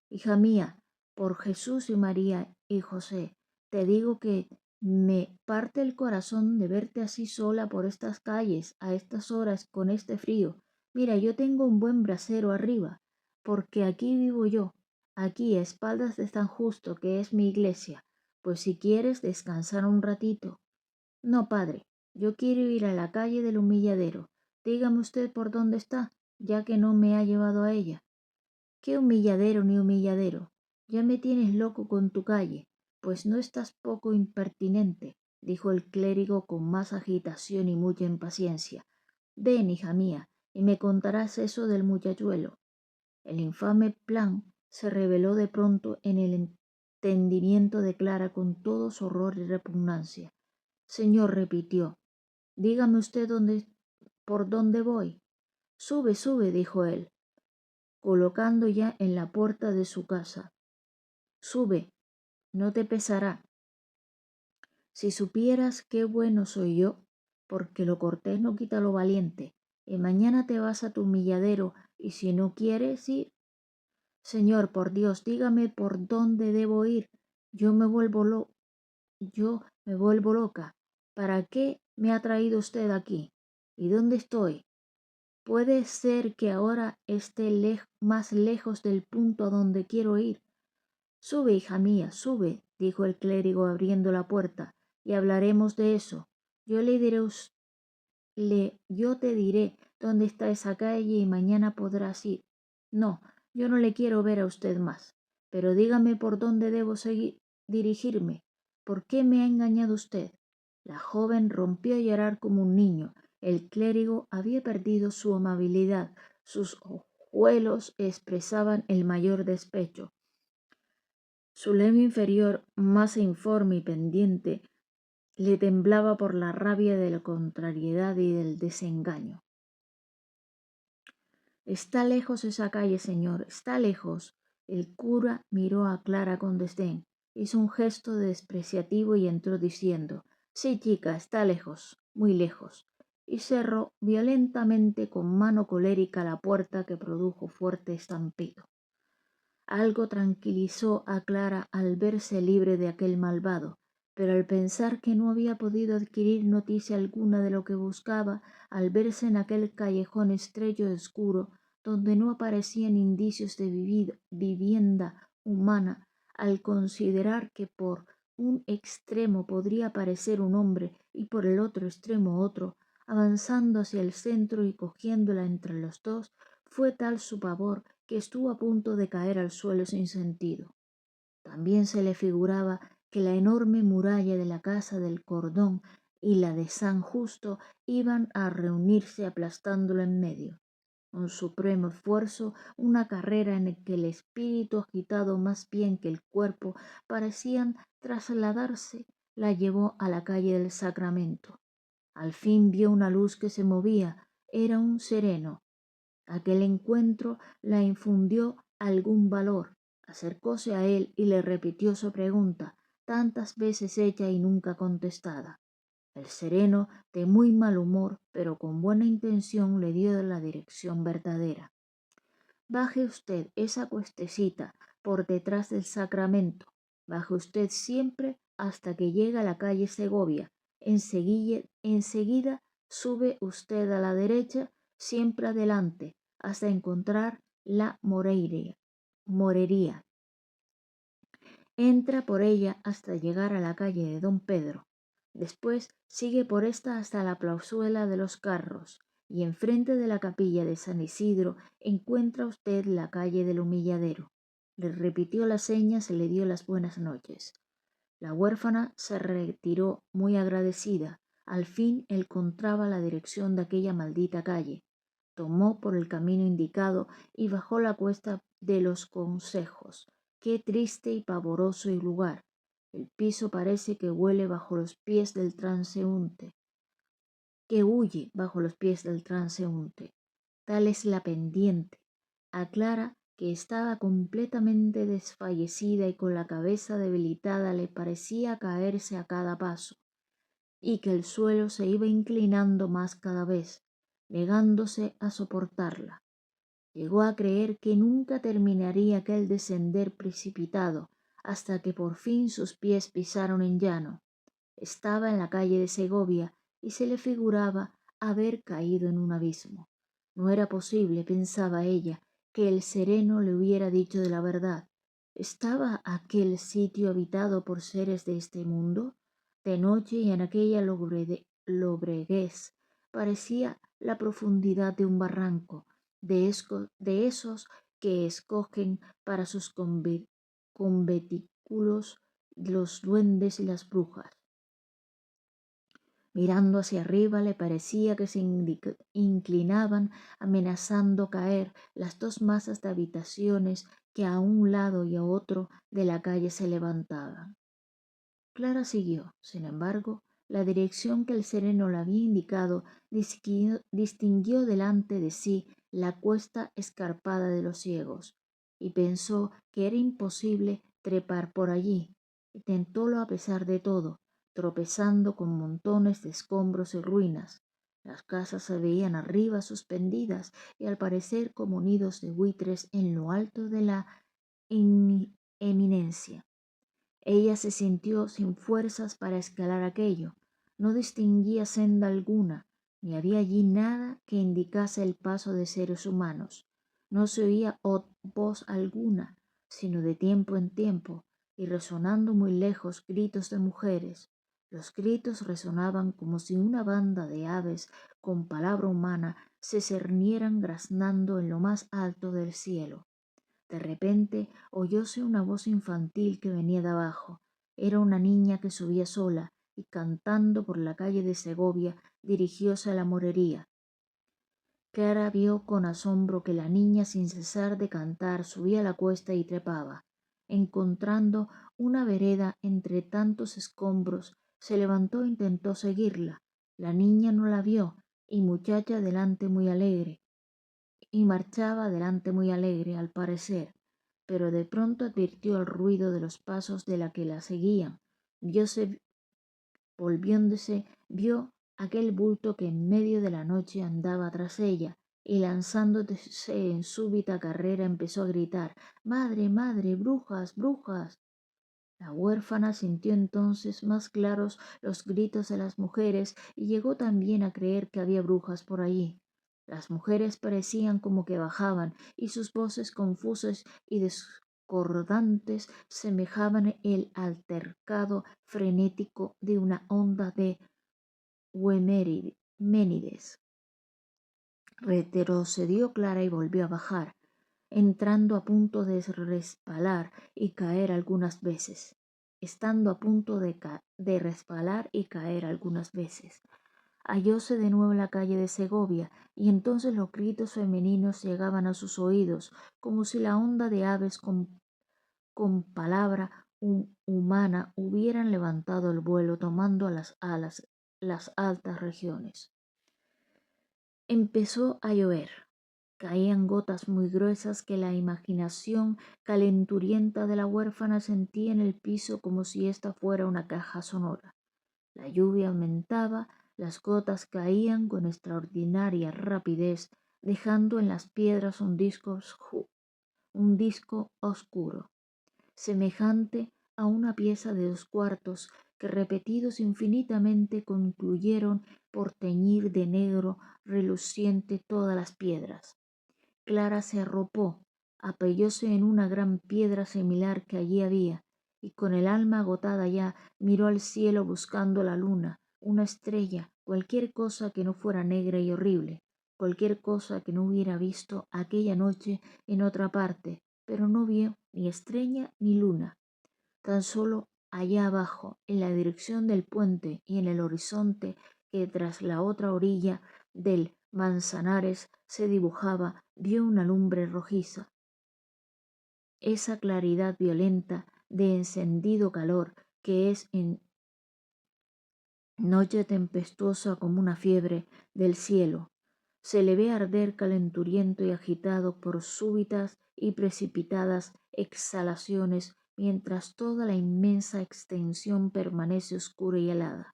S1: Hija mía, por Jesús y María y José, te digo que me parte el corazón de verte así sola por estas calles, a estas horas, con este frío. Mira, yo tengo un buen brasero arriba, porque aquí vivo yo, aquí a espaldas de San Justo, que es mi iglesia, pues si quieres descansar un ratito. No, padre, yo quiero ir a la calle del Humilladero. Dígame usted por dónde está, ya que no me ha llevado a ella. ¿Qué humilladero ni humilladero? Ya me tienes loco con tu calle, pues no estás poco impertinente, dijo el clérigo con más agitación y mucha impaciencia. Ven, hija mía, y me contarás eso del muchachuelo. El infame plan se reveló de pronto en el entendimiento de Clara con todo su horror y repugnancia. Señor, repitió, dígame usted por dónde voy. Sube, sube, dijo él, colocando ya en la puerta de su casa. Sube, no te pesará. Si supieras qué bueno soy yo, porque lo cortés no quita lo valiente, y mañana te vas a tu humilladero, y si no quieres ir, Señor, por Dios, dígame por dónde debo ir. Yo me vuelvo lo, yo me vuelvo loca. ¿Para qué me ha traído usted aquí? ¿Y dónde estoy? Puede ser que ahora esté más lejos del punto a donde quiero ir. Sube, hija mía, sube, dijo el clérigo abriendo la puerta, y hablaremos de eso. Yo le diré yo te diré dónde está esa calle y mañana podrás ir. No, yo no le quiero ver a usted más. Pero dígame por dónde debo dirigirme. ¿Por qué me ha engañado usted? La joven rompió a llorar como un niño. El clérigo había perdido su amabilidad. Sus ojuelos expresaban el mayor despecho. Su lengua inferior, más informe y pendiente, le temblaba por la rabia de la contrariedad y del desengaño. Está lejos esa calle, señor, está lejos. El cura miró a Clara con desdén, hizo un gesto despreciativo y entró diciendo: Sí, chica, está lejos, muy lejos, y cerró violentamente con mano colérica la puerta que produjo fuerte estampido. Algo tranquilizó a Clara al verse libre de aquel malvado, pero al pensar que no había podido adquirir noticia alguna de lo que buscaba, al verse en aquel callejón estrecho y oscuro, donde no aparecían indicios de vivienda humana, al considerar que por un extremo podría aparecer un hombre y por el otro extremo otro, avanzando hacia el centro y cogiéndola entre los dos, fue tal su pavor que estuvo a punto de caer al suelo sin sentido. También se le figuraba que la enorme muralla de la casa del Cordón y la de San Justo iban a reunirse aplastándolo en medio. Un supremo esfuerzo, una carrera en la que el espíritu agitado más bien que el cuerpo parecían trasladarse, la llevó a la calle del Sacramento. Al fin vio una luz que se movía, era un sereno. Aquel encuentro la infundió algún valor. Acercóse a él y le repitió su pregunta, tantas veces hecha y nunca contestada. El sereno, de muy mal humor, pero con buena intención, le dio la dirección verdadera. Baje usted esa cuestecita por detrás del Sacramento. Baje usted siempre hasta que llegue a la calle Segovia. Enseguida sube usted a la derecha, siempre adelante, hasta encontrar la morería. Entra por ella hasta llegar a la calle de Don Pedro. Después sigue por esta hasta la plazuela de los carros, y enfrente de la capilla de San Isidro encuentra usted la calle del Humilladero. Le repitió las señas y le dio las buenas noches. La huérfana se retiró muy agradecida. Al fin encontraba la dirección de aquella maldita calle. Tomó por el camino indicado y bajó la cuesta de los Consejos. Qué triste y pavoroso lugar. El piso parece que huele bajo los pies del transeúnte, que huye bajo los pies del transeúnte. Tal es la pendiente. A Clara, que estaba completamente desfallecida y con la cabeza debilitada, le parecía caerse a cada paso, y que el suelo se iba inclinando más cada vez, negándose a soportarla. Llegó a creer que nunca terminaría aquel descender precipitado, hasta que por fin sus pies pisaron en llano. Estaba en la calle de Segovia y se le figuraba haber caído en un abismo. No era posible, pensaba ella, que el sereno le hubiera dicho de la verdad. ¿Estaba aquel sitio habitado por seres de este mundo? De noche y en aquella lobreguez parecía la profundidad de un barranco, de esos que escogen para sus conventículos los duendes y las brujas. Mirando hacia arriba le parecía que se inclinaban amenazando caer las dos masas de habitaciones que a un lado y a otro de la calle se levantaban. Clara siguió, sin embargo, la dirección que el sereno le había indicado, distinguió delante de sí la cuesta escarpada de los ciegos, y pensó que era imposible trepar por allí. Intentólo a pesar de todo, tropezando con montones de escombros y ruinas. Las casas se veían arriba suspendidas y al parecer como nidos de buitres en lo alto de la eminencia. Ella se sintió sin fuerzas para escalar aquello. No distinguía senda alguna, ni había allí nada que indicase el paso de seres humanos. No se oía voz alguna, sino de tiempo en tiempo, y resonando muy lejos gritos de mujeres. Los gritos resonaban como si una banda de aves con palabra humana se cernieran graznando en lo más alto del cielo. De repente oyóse una voz infantil que venía de abajo. Era una niña que subía sola y cantando por la calle de Segovia dirigióse a la morería. Clara vio con asombro que la niña sin cesar de cantar subía la cuesta y trepaba. Encontrando una vereda entre tantos escombros, se levantó e intentó seguirla. La niña no la vio y muchacha delante muy alegre, y marchaba adelante muy alegre al parecer, pero de pronto advirtió el ruido de los pasos de la que la seguían. Volviéndose, vio aquel bulto que en medio de la noche andaba tras ella, y lanzándose en súbita carrera empezó a gritar: «¡Madre, madre! ¡Brujas, brujas!». La huérfana sintió entonces más claros los gritos de las mujeres y llegó también a creer que había brujas por allí. Las mujeres parecían como que bajaban y sus voces confusas y discordantes semejaban el altercado frenético de una onda de Hueménides. Retrocedió Clara y volvió a bajar, entrando a punto de resbalar y caer algunas veces, estando a punto de resbalar y caer algunas veces. Hallóse de nuevo en la calle de Segovia, y entonces los gritos femeninos llegaban a sus oídos, como si la onda de aves con palabra humana hubieran levantado el vuelo tomando a las alas las altas regiones. Empezó a llover. Caían gotas muy gruesas que la imaginación calenturienta de la huérfana sentía en el piso como si ésta fuera una caja sonora. La lluvia aumentaba, las gotas caían con extraordinaria rapidez, dejando en las piedras un disco oscuro, semejante a una pieza de 2 cuartos que repetidos infinitamente concluyeron por teñir de negro reluciente todas las piedras. Clara se arropó, apoyóse en una gran piedra similar que allí había, y con el alma agotada ya miró al cielo buscando la luna, una estrella, cualquier cosa que no fuera negra y horrible, cualquier cosa que no hubiera visto aquella noche en otra parte, pero no vio ni estrella ni luna. Tan solo allá abajo, en la dirección del puente y en el horizonte que tras la otra orilla del Manzanares se dibujaba, vio una lumbre rojiza. Esa claridad violenta de encendido calor que es en noche tempestuosa como una fiebre del cielo. Se le ve arder calenturiento y agitado por súbitas y precipitadas exhalaciones, mientras toda la inmensa extensión permanece oscura y helada.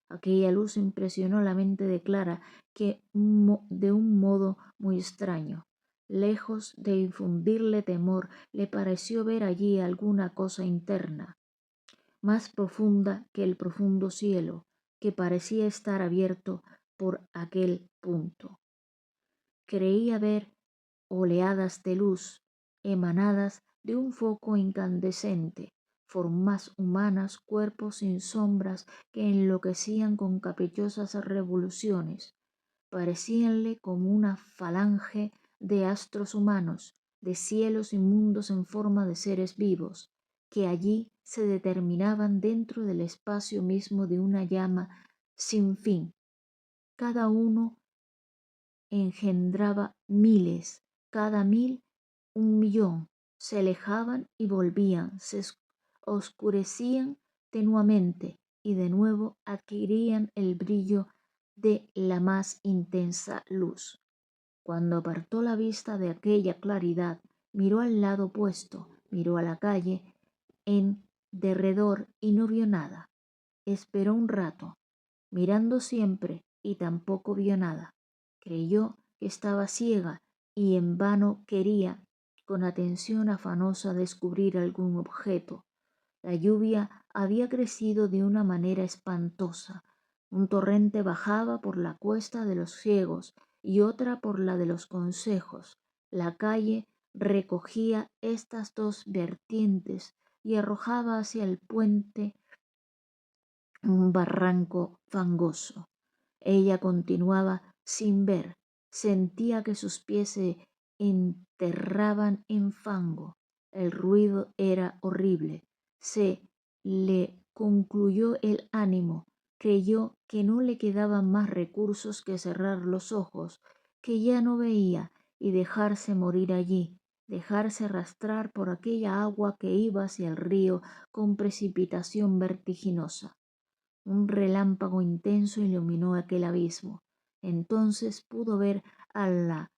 S1: Aquella luz impresionó la mente de Clara de un modo muy extraño. Lejos de infundirle temor, le pareció ver allí alguna cosa interna, más profunda que el profundo cielo, que parecía estar abierto por aquel punto. Creía ver oleadas de luz emanadas de un foco incandescente, formas humanas, cuerpos sin sombras que enloquecían con caprichosas revoluciones. Parecíanle como una falange de astros humanos, de cielos y mundos en forma de seres vivos, que allí se determinaban dentro del espacio mismo de una llama sin fin. Cada uno engendraba miles, cada 1000 1.000.000, se alejaban y volvían, se oscurecían tenuamente y de nuevo adquirían el brillo de la más intensa luz. Cuando apartó la vista de aquella claridad, miró al lado opuesto, miró a la calle en derredor y no vio nada. Esperó un rato, mirando siempre y tampoco vio nada. Creyó que estaba ciega y en vano quería, con atención afanosa, descubrir algún objeto. La lluvia había crecido de una manera espantosa. Un torrente bajaba por la cuesta de los ciegos y otra por la de los consejos. La calle recogía estas dos vertientes y arrojaba hacia el puente un barranco fangoso. Ella continuaba sin ver, sentía que sus pies se enterraban en fango. El ruido era horrible. Se le concluyó el ánimo, creyó que no le quedaban más recursos que cerrar los ojos, que ya no veía, y dejarse morir allí, dejarse arrastrar por aquella agua que iba hacia el río con precipitación vertiginosa. Un relámpago intenso iluminó aquel abismo. Entonces pudo ver a la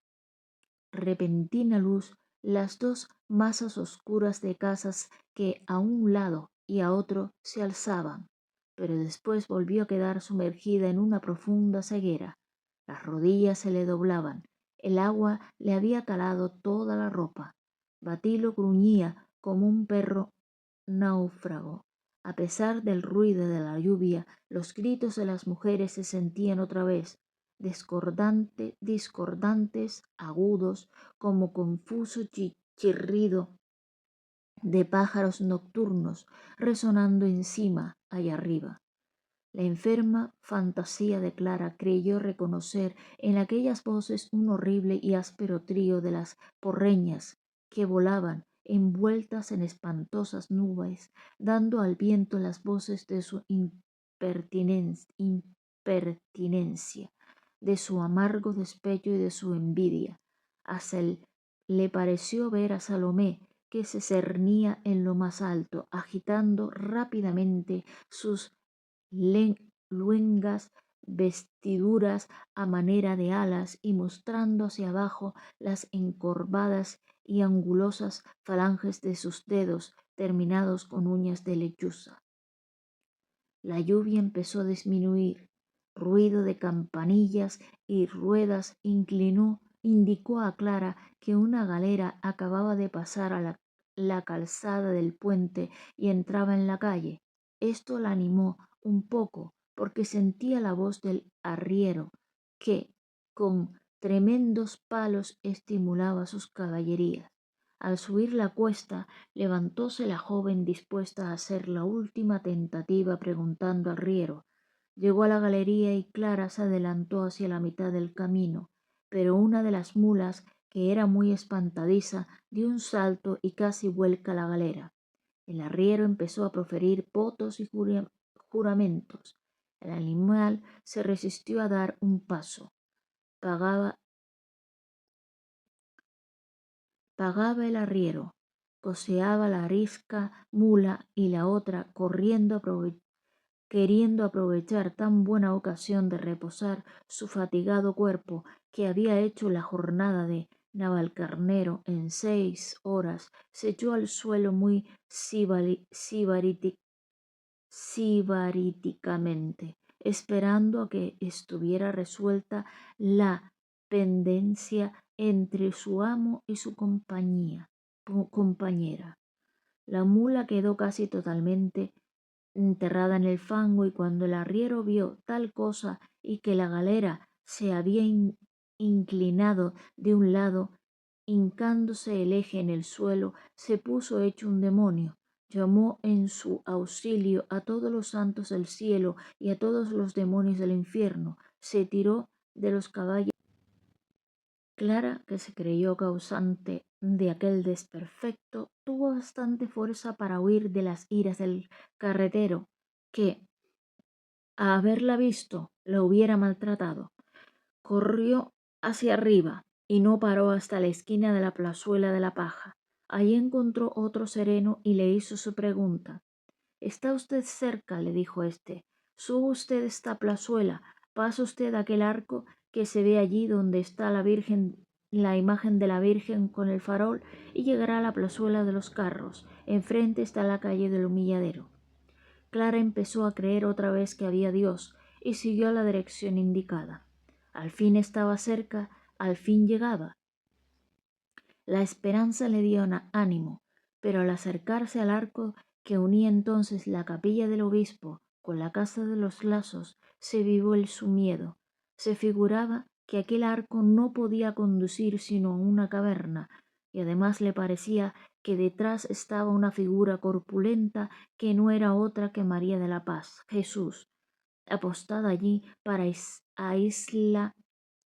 S1: repentina luz las dos masas oscuras de casas que a un lado y a otro se alzaban, pero después volvió a quedar sumergida en una profunda ceguera. Las rodillas se le doblaban, el agua le había calado toda la ropa. Batilo gruñía como un perro náufrago. A pesar del ruido de la lluvia, los gritos de las mujeres se sentían otra vez, discordantes, agudos, como confuso chirrido de pájaros nocturnos resonando encima, allá arriba. La enferma fantasía de Clara creyó reconocer en aquellas voces un horrible y áspero trío de las porreñas que volaban envueltas en espantosas nubes, dando al viento las voces de su impertinencia, de su amargo despecho y de su envidia. Hasta le pareció ver a Salomé, que se cernía en lo más alto, agitando rápidamente sus luengas vestiduras a manera de alas y mostrando hacia abajo las encorvadas y angulosas falanges de sus dedos terminados con uñas de lechuza. La lluvia empezó a disminuir. Ruido de campanillas y ruedas indicó a Clara que una galera acababa de pasar a la calzada del puente y entraba en la calle. Esto la animó un poco porque sentía la voz del arriero que, con tremendos palos, estimulaba sus caballerías. Al subir la cuesta, levantóse la joven dispuesta a hacer la última tentativa preguntando al arriero. Llegó a la galería y Clara se adelantó hacia la mitad del camino, pero una de las mulas, que era muy espantadiza, dio un salto y casi vuelca la galera. El arriero empezó a proferir votos y juramentos. El animal se resistió a dar un paso. Pagaba el arriero, coceaba la arisca mula y la otra, queriendo aprovechar tan buena ocasión de reposar su fatigado cuerpo, que había hecho la jornada de Navalcarnero en 6 horas, se echó al suelo muy sibaríticamente, esperando a que estuviera resuelta la pendencia entre su amo y su compañera. La mula quedó casi totalmente enterrada en el fango, y cuando el arriero vio tal cosa y que la galera se había inclinado de un lado, hincándose el eje en el suelo, se puso hecho un demonio. Llamó en su auxilio a todos los santos del cielo y a todos los demonios del infierno. Se tiró de los caballos. Clara, que se creyó causante de aquel desperfecto, tuvo bastante fuerza para huir de las iras del carretero, que, a haberla visto, la hubiera maltratado. Corrió hacia arriba y no paró hasta la esquina de la plazuela de la Paja. Allí encontró otro sereno y le hizo su pregunta. «¿Está usted cerca?», le dijo éste. «Suba usted esta plazuela, pasa usted aquel arco que se ve allí donde está la imagen de la Virgen con el farol, y llegará a la plazuela de los carros. Enfrente está la calle del Humilladero». Clara empezó a creer otra vez que había Dios y siguió la dirección indicada. Al fin estaba cerca, al fin llegaba. La esperanza le dio ánimo, pero al acercarse al arco que unía entonces la capilla del obispo con la casa de los Lazos, se vivó su miedo. Se figuraba que aquel arco no podía conducir sino a una caverna, y además le parecía que detrás estaba una figura corpulenta que no era otra que María de la Paz, Jesús, apostada allí para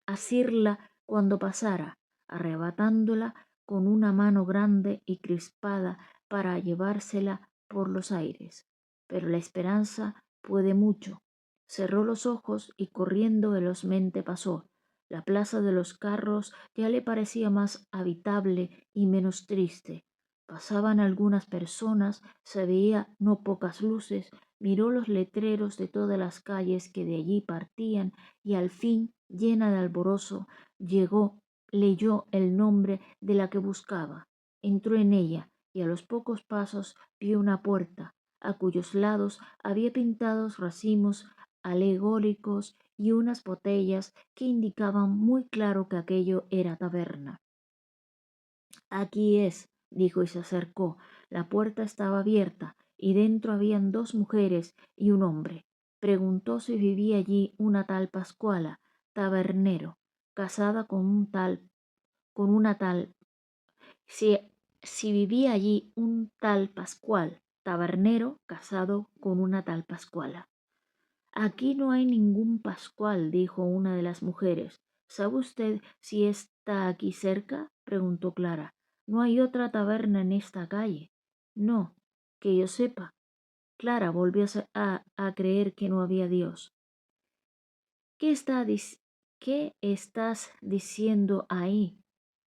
S1: asirla cuando pasara, arrebatándola con una mano grande y crispada para llevársela por los aires. Pero la esperanza puede mucho. Cerró los ojos y corriendo velozmente pasó. La plaza de los carros ya le parecía más habitable y menos triste. Pasaban algunas personas, se veía no pocas luces, miró los letreros de todas las calles que de allí partían y al fin, llena de alborozo, llegó, leyó el nombre de la que buscaba, entró en ella y a los pocos pasos vio una puerta, a cuyos lados había pintados racimos alegóricos y unas botellas que indicaban muy claro que aquello era taberna. Aquí es, dijo y se acercó. La puerta estaba abierta y dentro habían dos mujeres y un hombre. Preguntó si vivía allí una tal Pascuala, tabernero, casada con una tal, si, si vivía allí un tal Pascual, tabernero, casado con una tal Pascuala. Aquí no hay ningún Pascual, dijo una de las mujeres. ¿Sabe usted si está aquí cerca? Preguntó Clara. No hay otra taberna en esta calle. No, que yo sepa. Clara volvió a creer que no había Dios. ¿Qué, ¿Qué estás diciendo ahí,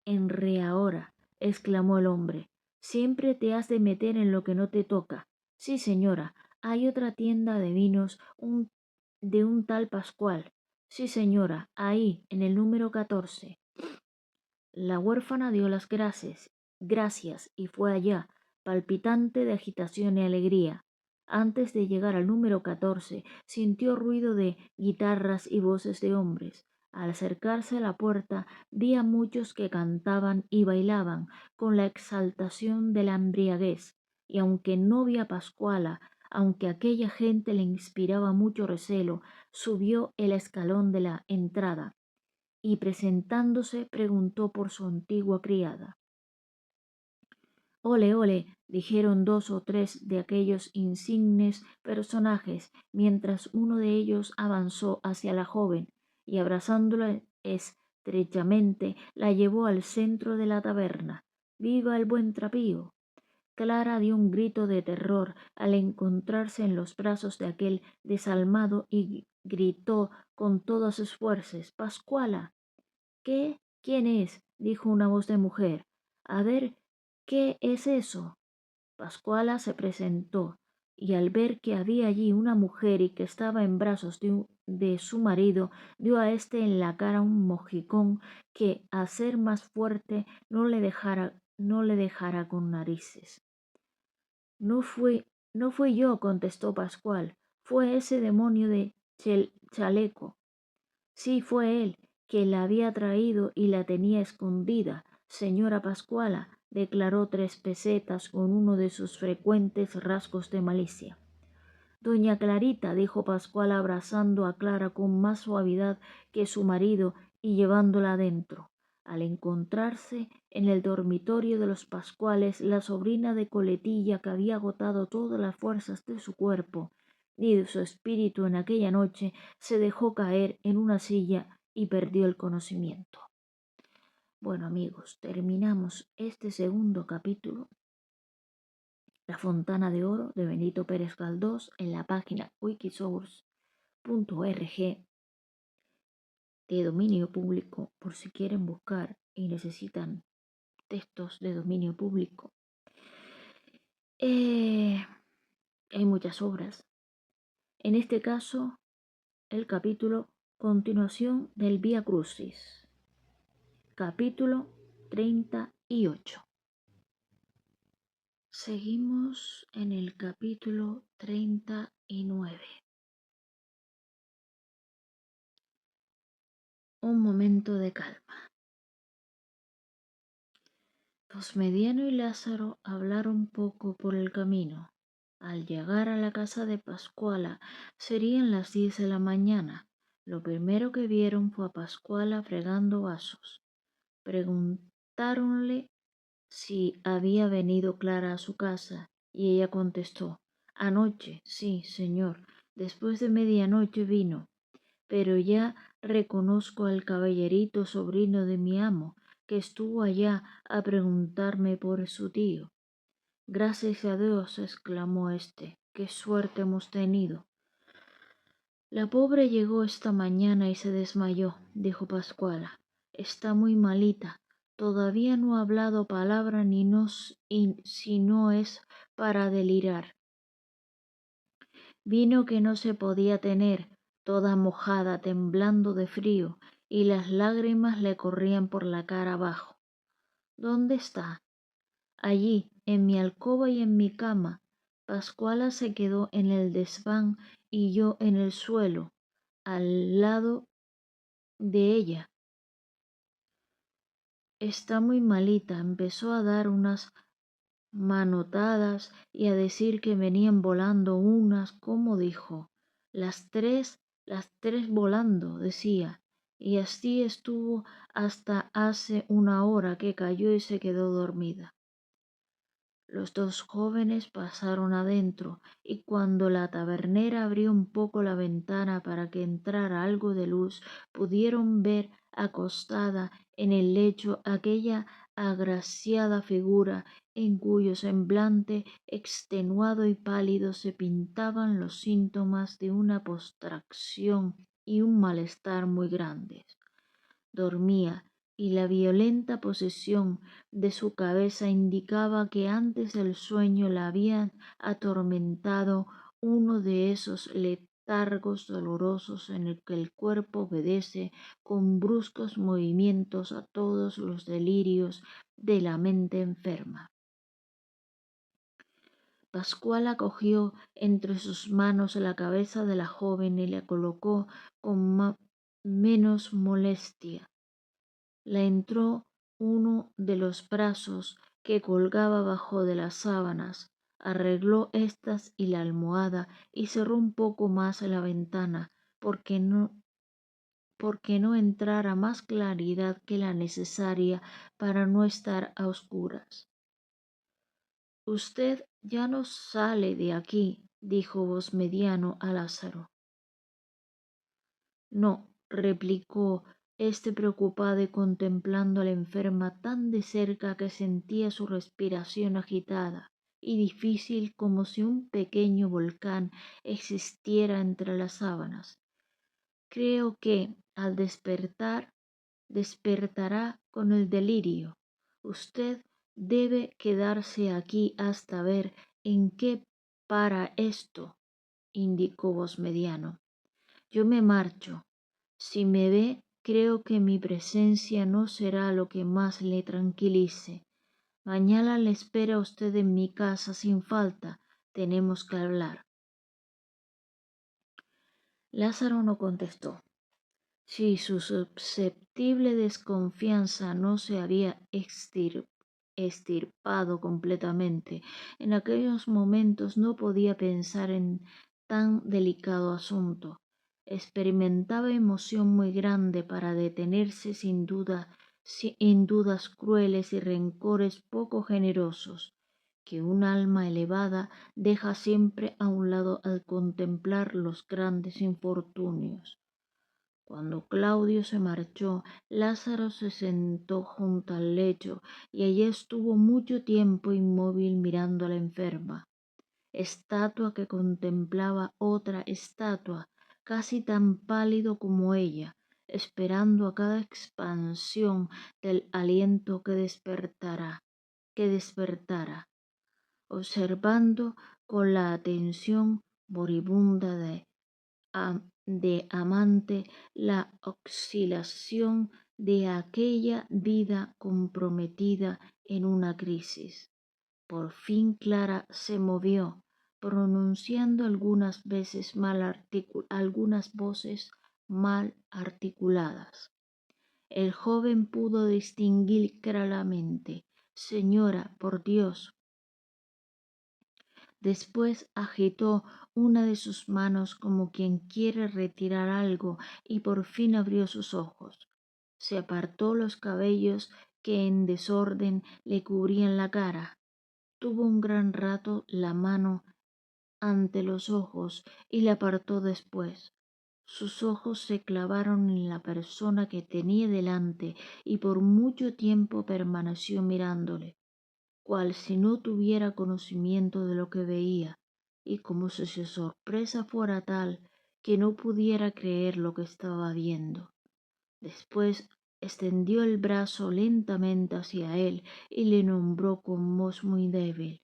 S1: en ahora? Exclamó el hombre. Siempre te has de meter en lo que no te toca. Sí, señora, hay otra tienda de vinos de un tal Pascual. Sí, señora, ahí, en el número 14. La huérfana dio las gracias y fue allá, palpitante de agitación y alegría. Antes de llegar al número 14, sintió ruido de guitarras y voces de hombres. Al acercarse a la puerta, vi a muchos que cantaban y bailaban con la exaltación de la embriaguez, y aunque no vi a Pascuala, aunque aquella gente le inspiraba mucho recelo, subió el escalón de la entrada y presentándose preguntó por su antigua criada. Ole, ole, dijeron dos o tres de aquellos insignes personajes, mientras uno de ellos avanzó hacia la joven y abrazándola estrechamente la llevó al centro de la taberna. ¡Viva el buen trapío! Clara dio un grito de terror al encontrarse en los brazos de aquel desalmado y gritó con todas sus fuerzas: ¡Pascuala! ¿Qué? ¿Quién es? Dijo una voz de mujer. A ver, ¿qué es eso? Pascuala se presentó, y al ver que había allí una mujer y que estaba en brazos de su marido, dio a éste en la cara un mojicón que, a ser más fuerte, no le dejara con narices. No fui yo, contestó Pascual, fue ese demonio de chaleco. Sí, fue él, que la había traído y la tenía escondida. Señora Pascuala, declaró Tres Pesetas con uno de sus frecuentes rasgos de malicia. Doña Clarita, dijo Pascuala abrazando a Clara con más suavidad que su marido y llevándola adentro. Al encontrarse en el dormitorio de los Pascuales, la sobrina de Coletilla, que había agotado todas las fuerzas de su cuerpo y de su espíritu en aquella noche, se dejó caer en una silla y perdió el conocimiento. Bueno, amigos, terminamos este segundo capítulo, La Fontana de Oro, de Benito Pérez Galdós, en la página wikisource.org, de dominio público, por si quieren buscar y necesitan textos de dominio público. Hay muchas obras. En este caso, el capítulo Continuación del Vía Crucis, capítulo 38. Seguimos en el capítulo 39. Un momento de calma. Mediano y Lázaro hablaron poco por el camino. Al llegar a la casa de Pascuala serían las 10 de la mañana. Lo primero que vieron fue a Pascuala fregando vasos. Preguntáronle si había venido Clara a su casa y ella contestó: anoche, sí, señor, después de medianoche vino, pero ya reconozco al caballerito sobrino de mi amo, que estuvo allá a preguntarme por su tío. Gracias a Dios, exclamó éste, qué suerte hemos tenido. La pobre llegó esta mañana y se desmayó, dijo Pascuala. Está muy malita. Todavía no ha hablado palabra si no es para delirar. Vino que no se podía tener, toda mojada, temblando de frío, y las lágrimas le corrían por la cara abajo. ¿Dónde está? Allí, en mi alcoba y en mi cama. Pascuala se quedó en el desván y yo en el suelo, al lado de ella. Está muy malita. Empezó a dar unas manotadas y a decir que venían volando unas, como dijo, las tres volando, decía, y así estuvo hasta hace una hora que cayó y se quedó dormida. Los dos jóvenes pasaron adentro, y cuando la tabernera abrió un poco la ventana para que entrara algo de luz, pudieron ver acostada en el lecho aquella agraciada figura en cuyo semblante extenuado y pálido se pintaban los síntomas de una postración y un malestar muy grandes. Dormía, y la violenta posesión de su cabeza indicaba que antes del sueño la había atormentado uno de esos letargos dolorosos en el que el cuerpo obedece con bruscos movimientos a todos los delirios de la mente enferma. Pascuala cogió entre sus manos la cabeza de la joven y la colocó con menos molestia. Le entró uno de los brazos que colgaba bajo de las sábanas, arregló éstas y la almohada y cerró un poco más la ventana porque no entrara más claridad que la necesaria para no estar a oscuras. Usted ya no sale de aquí, dijo voz mediano a Lázaro. No, replicó éste preocupado y contemplando a la enferma tan de cerca que sentía su respiración agitada y difícil como si un pequeño volcán existiera entre las sábanas. Creo que al despertará con el delirio. Usted debe quedarse aquí hasta ver en qué para esto, indicó voz mediano. Yo me marcho. Si me ve, creo que mi presencia no será lo que más le tranquilice. Mañana le espera a usted en mi casa sin falta. Tenemos que hablar. Lázaro no contestó. Si su susceptible desconfianza no se había extirpado completamente, en aquellos momentos no podía pensar en tan delicado asunto. Experimentaba emoción muy grande para detenerse sin duda en dudas crueles y rencores poco generosos, que un alma elevada deja siempre a un lado al contemplar los grandes infortunios. Cuando Claudio se marchó, Lázaro se sentó junto al lecho y allí estuvo mucho tiempo inmóvil mirando a la enferma, estatua que contemplaba otra estatua, casi tan pálido como ella, esperando a cada expansión del aliento que despertara, observando con la atención moribunda de amante la oscilación de aquella vida comprometida en una crisis. Por fin Clara se movió, pronunciando algunas voces mal articuladas. El joven pudo distinguir claramente: «Señora, por Dios». Después agitó una de sus manos como quien quiere retirar algo y por fin abrió sus ojos. Se apartó los cabellos que en desorden le cubrían la cara. Tuvo un gran rato la mano ante los ojos y la apartó después. Sus ojos se clavaron en la persona que tenía delante y por mucho tiempo permaneció mirándole, cual si no tuviera conocimiento de lo que veía, y como si su sorpresa fuera tal que no pudiera creer lo que estaba viendo. Después extendió el brazo lentamente hacia él y le nombró con voz muy débil.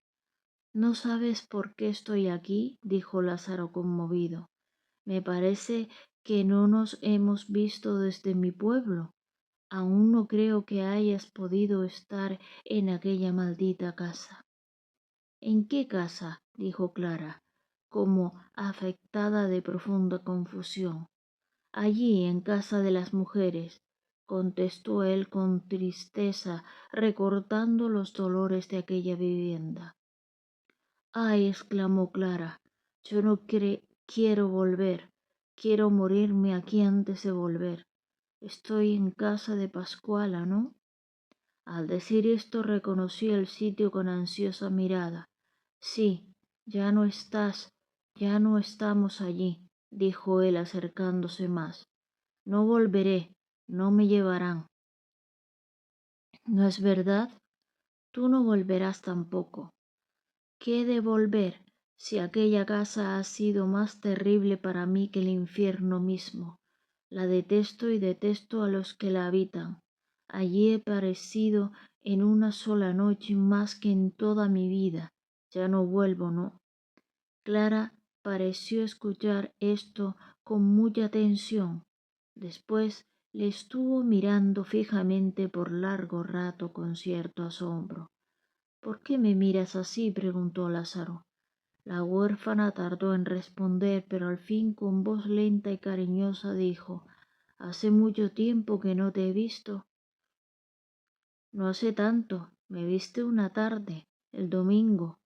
S1: «¿No sabes por qué estoy aquí?», dijo Lázaro conmovido. «Me parece que no nos hemos visto desde mi pueblo. Aún no creo que hayas podido estar en aquella maldita casa». «¿En qué casa?», dijo Clara, como afectada de profunda confusión. «Allí, en casa de las mujeres», contestó él con tristeza, recordando los dolores de aquella vivienda. «Ay», exclamó Clara, «yo no quiero volver, quiero morirme aquí antes de volver. Estoy en casa de Pascuala, ¿no?». Al decir esto reconoció el sitio con ansiosa mirada. «Sí, ya no estamos allí», dijo él acercándose más. «No volveré, no me llevarán». «¿No es verdad? Tú no volverás tampoco». «¿Qué de volver, si aquella casa ha sido más terrible para mí que el infierno mismo? La detesto y detesto a los que la habitan. Allí he padecido en una sola noche más que en toda mi vida. Ya no vuelvo, no». Clara pareció escuchar esto con mucha atención. Después le estuvo mirando fijamente por largo rato con cierto asombro. «¿Por qué me miras así?», preguntó Lázaro. La huérfana tardó en responder, pero al fin con voz lenta y cariñosa dijo: «Hace mucho tiempo que no te he visto». «No hace tanto, me viste una tarde, el domingo».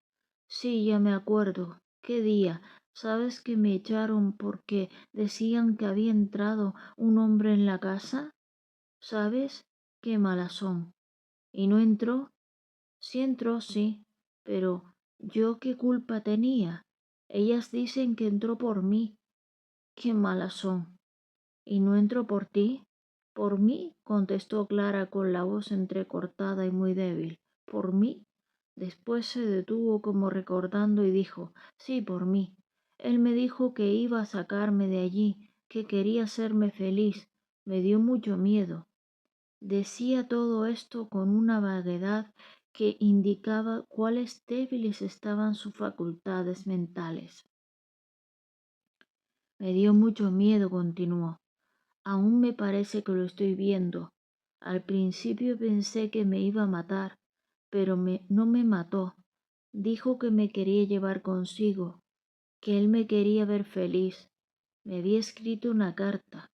S1: «Sí, ya me acuerdo. ¿Qué día? ¿Sabes que me echaron porque decían que había entrado un hombre en la casa? ¿Sabes? Qué malas son». «¿Y no entró?». «Sí entró, sí, pero ¿yo qué culpa tenía? Ellas dicen que entró por mí». «Qué malas son». «¿Y no entró por ti?». «¿Por mí?», contestó Clara con la voz entrecortada y muy débil. «¿Por mí?». Después se detuvo como recordando y dijo: «Sí, por mí. Él me dijo que iba a sacarme de allí, que quería hacerme feliz. Me dio mucho miedo». Decía todo esto con una vaguedad que indicaba cuáles débiles estaban sus facultades mentales. «Me dio mucho miedo», continuó. «Aún me parece que lo estoy viendo. Al principio pensé que me iba a matar, pero no me mató. Dijo que me quería llevar consigo, que él me quería ver feliz. Me había escrito una carta».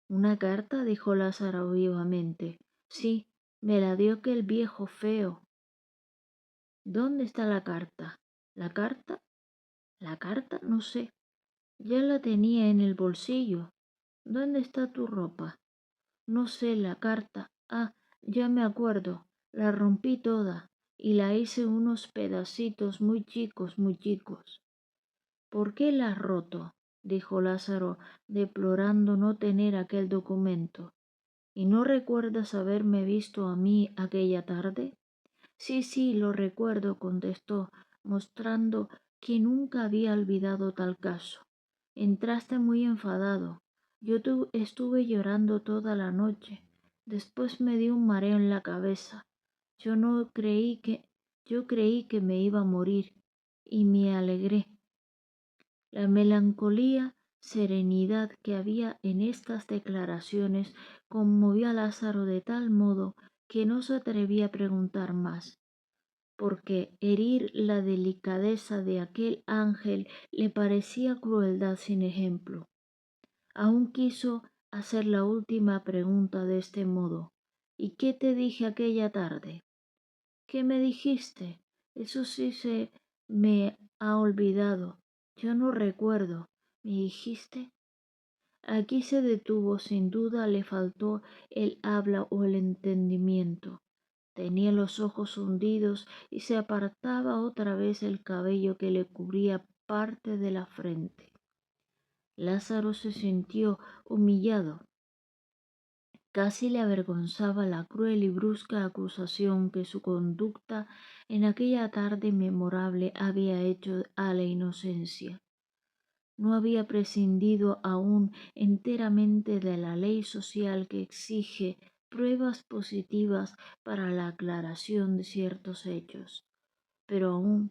S1: «¿Una carta?», dijo Lázaro vivamente. «Sí, me la dio aquel viejo feo». «¿Dónde está la carta?». «¿La carta? La carta? No sé. Ya la tenía en el bolsillo». «¿Dónde está tu ropa?». «No sé, la carta. Ah, ya me acuerdo. La rompí toda y la hice unos pedacitos muy chicos, muy chicos». «¿Por qué la has roto?», dijo Lázaro, deplorando no tener aquel documento. «¿Y no recuerdas haberme visto a mí aquella tarde?». «Sí, sí, lo recuerdo», contestó, mostrando que nunca había olvidado tal caso. «Entraste muy enfadado. Yo estuve llorando toda la noche. Después me dio un mareo en la cabeza. Yo no creí que, yo creí que me iba a morir y me alegré». La melancolía serenidad que había en estas declaraciones conmovió a Lázaro de tal modo que no se atrevía a preguntar más, porque herir la delicadeza de aquel ángel le parecía crueldad sin ejemplo. Aún quiso hacer la última pregunta de este modo. ¿Y qué te dije aquella tarde? ¿Qué me dijiste? Eso sí se me ha olvidado. Yo no recuerdo. ¿Me dijiste? Aquí se detuvo, sin duda le faltó el habla o el entendimiento. Tenía los ojos hundidos y se apartaba otra vez el cabello que le cubría parte de la frente. Lázaro se sintió humillado. Casi le avergonzaba la cruel y brusca acusación que su conducta en aquella tarde memorable había hecho a la inocencia. No había prescindido aún enteramente de la ley social que exige pruebas positivas para la aclaración de ciertos hechos, pero aún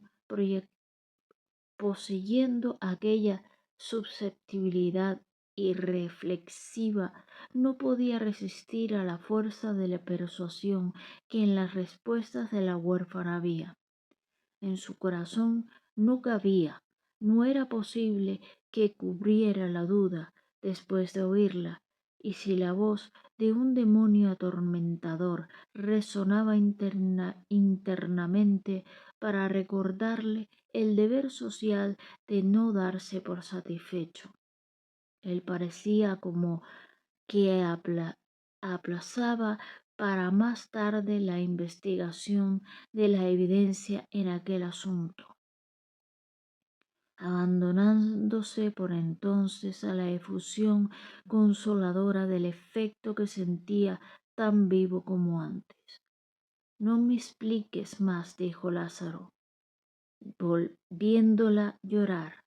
S1: poseyendo aquella susceptibilidad irreflexiva, no podía resistir a la fuerza de la persuasión que en las respuestas de la huérfana había. En su corazón no cabía, no era posible que cubriera la duda después de oírla, y si la voz de un demonio atormentador resonaba internamente para recordarle el deber social de no darse por satisfecho. Él parecía como que aplazaba para más tarde la investigación de la evidencia en aquel asunto, abandonándose por entonces a la efusión consoladora del efecto que sentía tan vivo como antes. No me expliques más, dijo Lázaro, volviéndola llorar.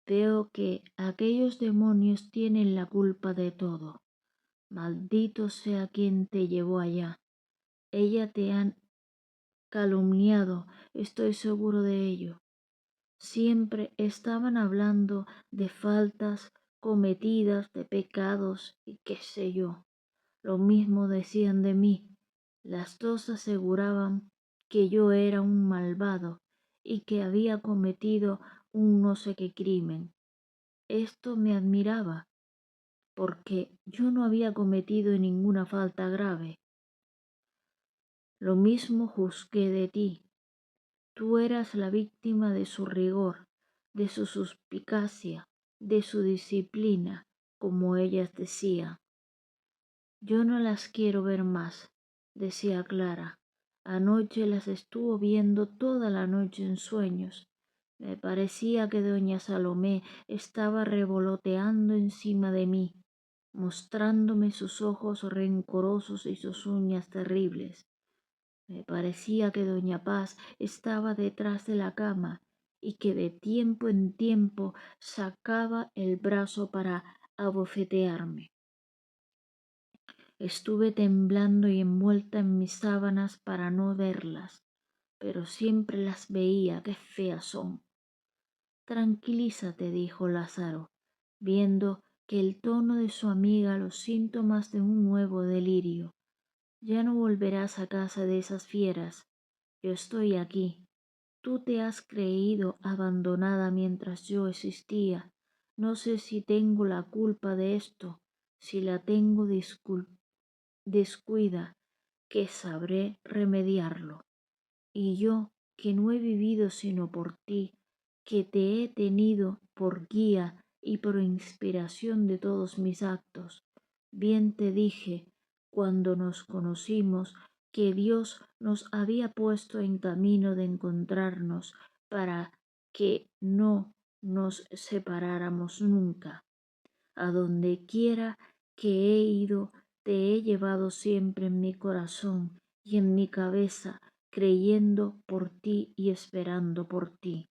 S1: Veo que aquellos demonios tienen la culpa de todo. Maldito sea quien te llevó allá. Ella te han calumniado, estoy seguro de ello. Siempre estaban hablando de faltas cometidas, de pecados y qué sé yo. Lo mismo decían de mí. Las dos aseguraban que yo era un malvado y que había cometido un no sé qué crimen. Esto me admiraba, porque yo no había cometido ninguna falta grave. Lo mismo juzgué de ti. Tú eras la víctima de su rigor, de su suspicacia, de su disciplina, como ellas decían. Yo no las quiero ver más, decía Clara. Anoche las estuvo viendo toda la noche en sueños. Me parecía que doña Salomé estaba revoloteando encima de mí, mostrándome sus ojos rencorosos y sus uñas terribles. Me parecía que doña Paz estaba detrás de la cama y que de tiempo en tiempo sacaba el brazo para abofetearme. Estuve temblando y envuelta en mis sábanas para no verlas, pero siempre las veía, qué feas son. Tranquilízate, dijo Lázaro, viendo que el tono de su amiga los síntomas de un nuevo delirio. Ya no volverás a casa de esas fieras. Yo estoy aquí. Tú te has creído abandonada mientras yo existía. No sé si tengo la culpa de esto. Si la tengo, descuida, que sabré remediarlo. Y yo, que no he vivido sino por ti, que te he tenido por guía y por inspiración de todos mis actos, bien te dije cuando nos conocimos que Dios nos había puesto en camino de encontrarnos para que no nos separáramos nunca. A donde quiera que he ido, te he llevado siempre en mi corazón y en mi cabeza, creyendo por ti y esperando por ti.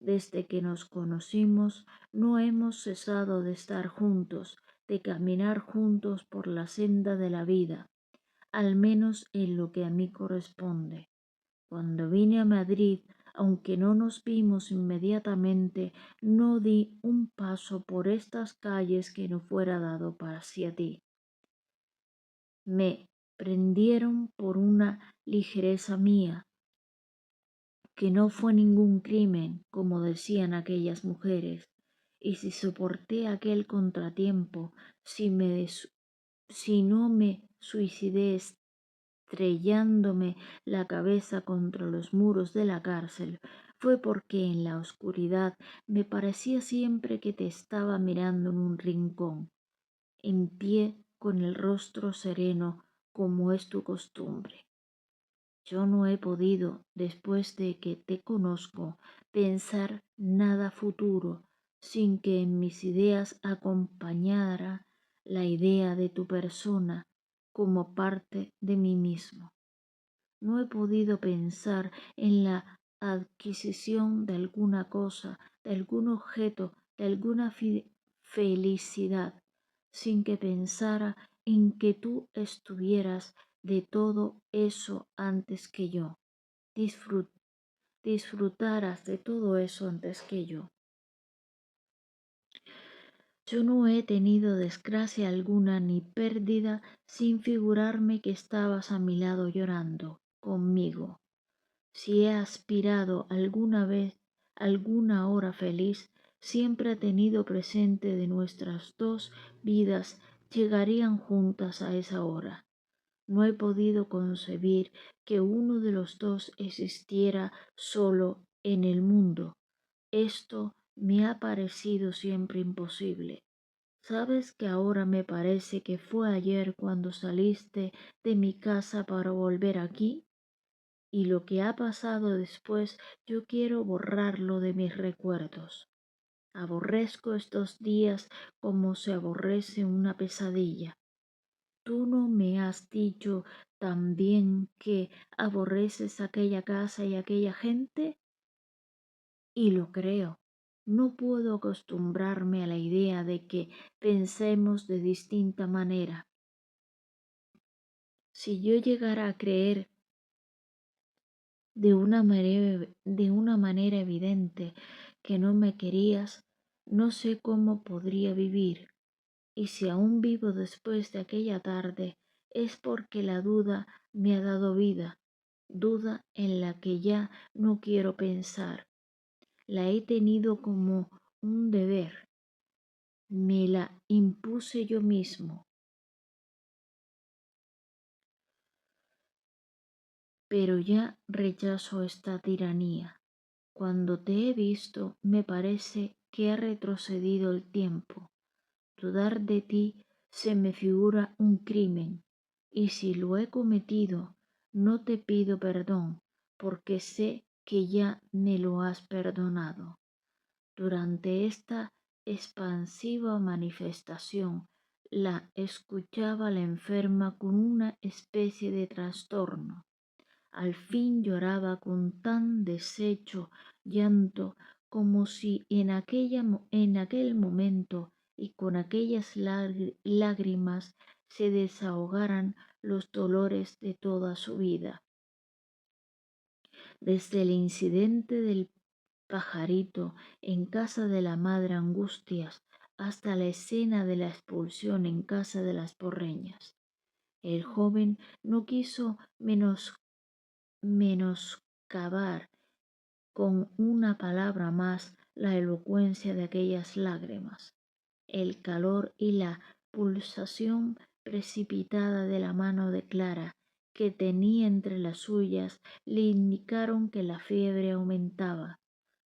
S1: Desde que nos conocimos, no hemos cesado de estar juntos, de caminar juntos por la senda de la vida, al menos en lo que a mí corresponde. Cuando vine a Madrid, aunque no nos vimos inmediatamente, no di un paso por estas calles que no fuera dado hacia ti. Me prendieron por una ligereza mía, que no fue ningún crimen, como decían aquellas mujeres, y si soporté aquel contratiempo, si no me suicidé estrellándome la cabeza contra los muros de la cárcel, fue porque en la oscuridad me parecía siempre que te estaba mirando en un rincón, en pie con el rostro sereno como es tu costumbre. Yo no he podido, después de que te conozco, pensar nada futuro sin que en mis ideas acompañara la idea de tu persona como parte de mí mismo. No he podido pensar en la adquisición de alguna cosa, de algún objeto, de alguna felicidad, sin que pensara en que tú estuvieras de todo eso antes que yo, disfrut- disfrutaras de todo eso antes que yo. Yo no he tenido desgracia alguna ni pérdida sin figurarme que estabas a mi lado llorando conmigo. Si he aspirado alguna vez alguna hora feliz, siempre he tenido presente de nuestras dos vidas llegarían juntas a esa hora. No he podido concebir que uno de los dos existiera solo en el mundo. Esto me ha parecido siempre imposible. ¿Sabes que ahora me parece que fue ayer cuando saliste de mi casa para volver aquí? Y lo que ha pasado después yo quiero borrarlo de mis recuerdos. Aborrezco estos días como se aborrece una pesadilla. ¿Tú no me has dicho también que aborreces aquella casa y aquella gente? Y lo creo. No puedo acostumbrarme a la idea de que pensemos de distinta manera. Si yo llegara a creer de una manera evidente que no me querías, no sé cómo podría vivir. Y si aún vivo después de aquella tarde, es porque la duda me ha dado vida, duda en la que ya no quiero pensar. La he tenido como un deber, me la impuse yo mismo, pero ya rechazo esta tiranía. Cuando te he visto, me parece que ha retrocedido el tiempo. Dudar de ti se me figura un crimen, y si lo he cometido, no te pido perdón, porque sé que ya me lo has perdonado. Durante esta expansiva manifestación, la escuchaba la enferma con una especie de trastorno. Al fin lloraba con tan deshecho llanto como si en aquel momento y con aquellas lágrimas se desahogaran los dolores de toda su vida. Desde el incidente del pajarito en casa de la madre Angustias hasta la escena de la expulsión en casa de las Porreñas. El joven no quiso menoscabar con una palabra más la elocuencia de aquellas lágrimas. El calor y la pulsación precipitada de la mano de Clara, que tenía entre las suyas, le indicaron que la fiebre aumentaba,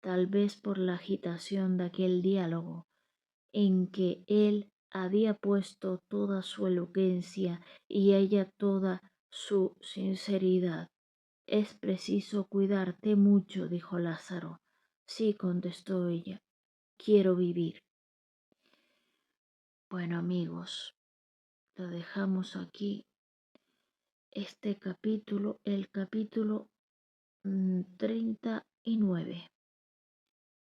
S1: tal vez por la agitación de aquel diálogo, en que él había puesto toda su elocuencia y ella toda su sinceridad. Es preciso cuidarte mucho, dijo Lázaro. Sí, contestó ella, quiero vivir. Bueno, amigos, lo dejamos aquí. Este capítulo, el capítulo 39.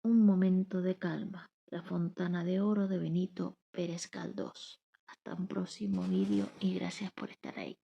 S1: Un momento de calma. La Fontana de Oro de Benito Pérez Galdós. Hasta un próximo vídeo y gracias por estar ahí.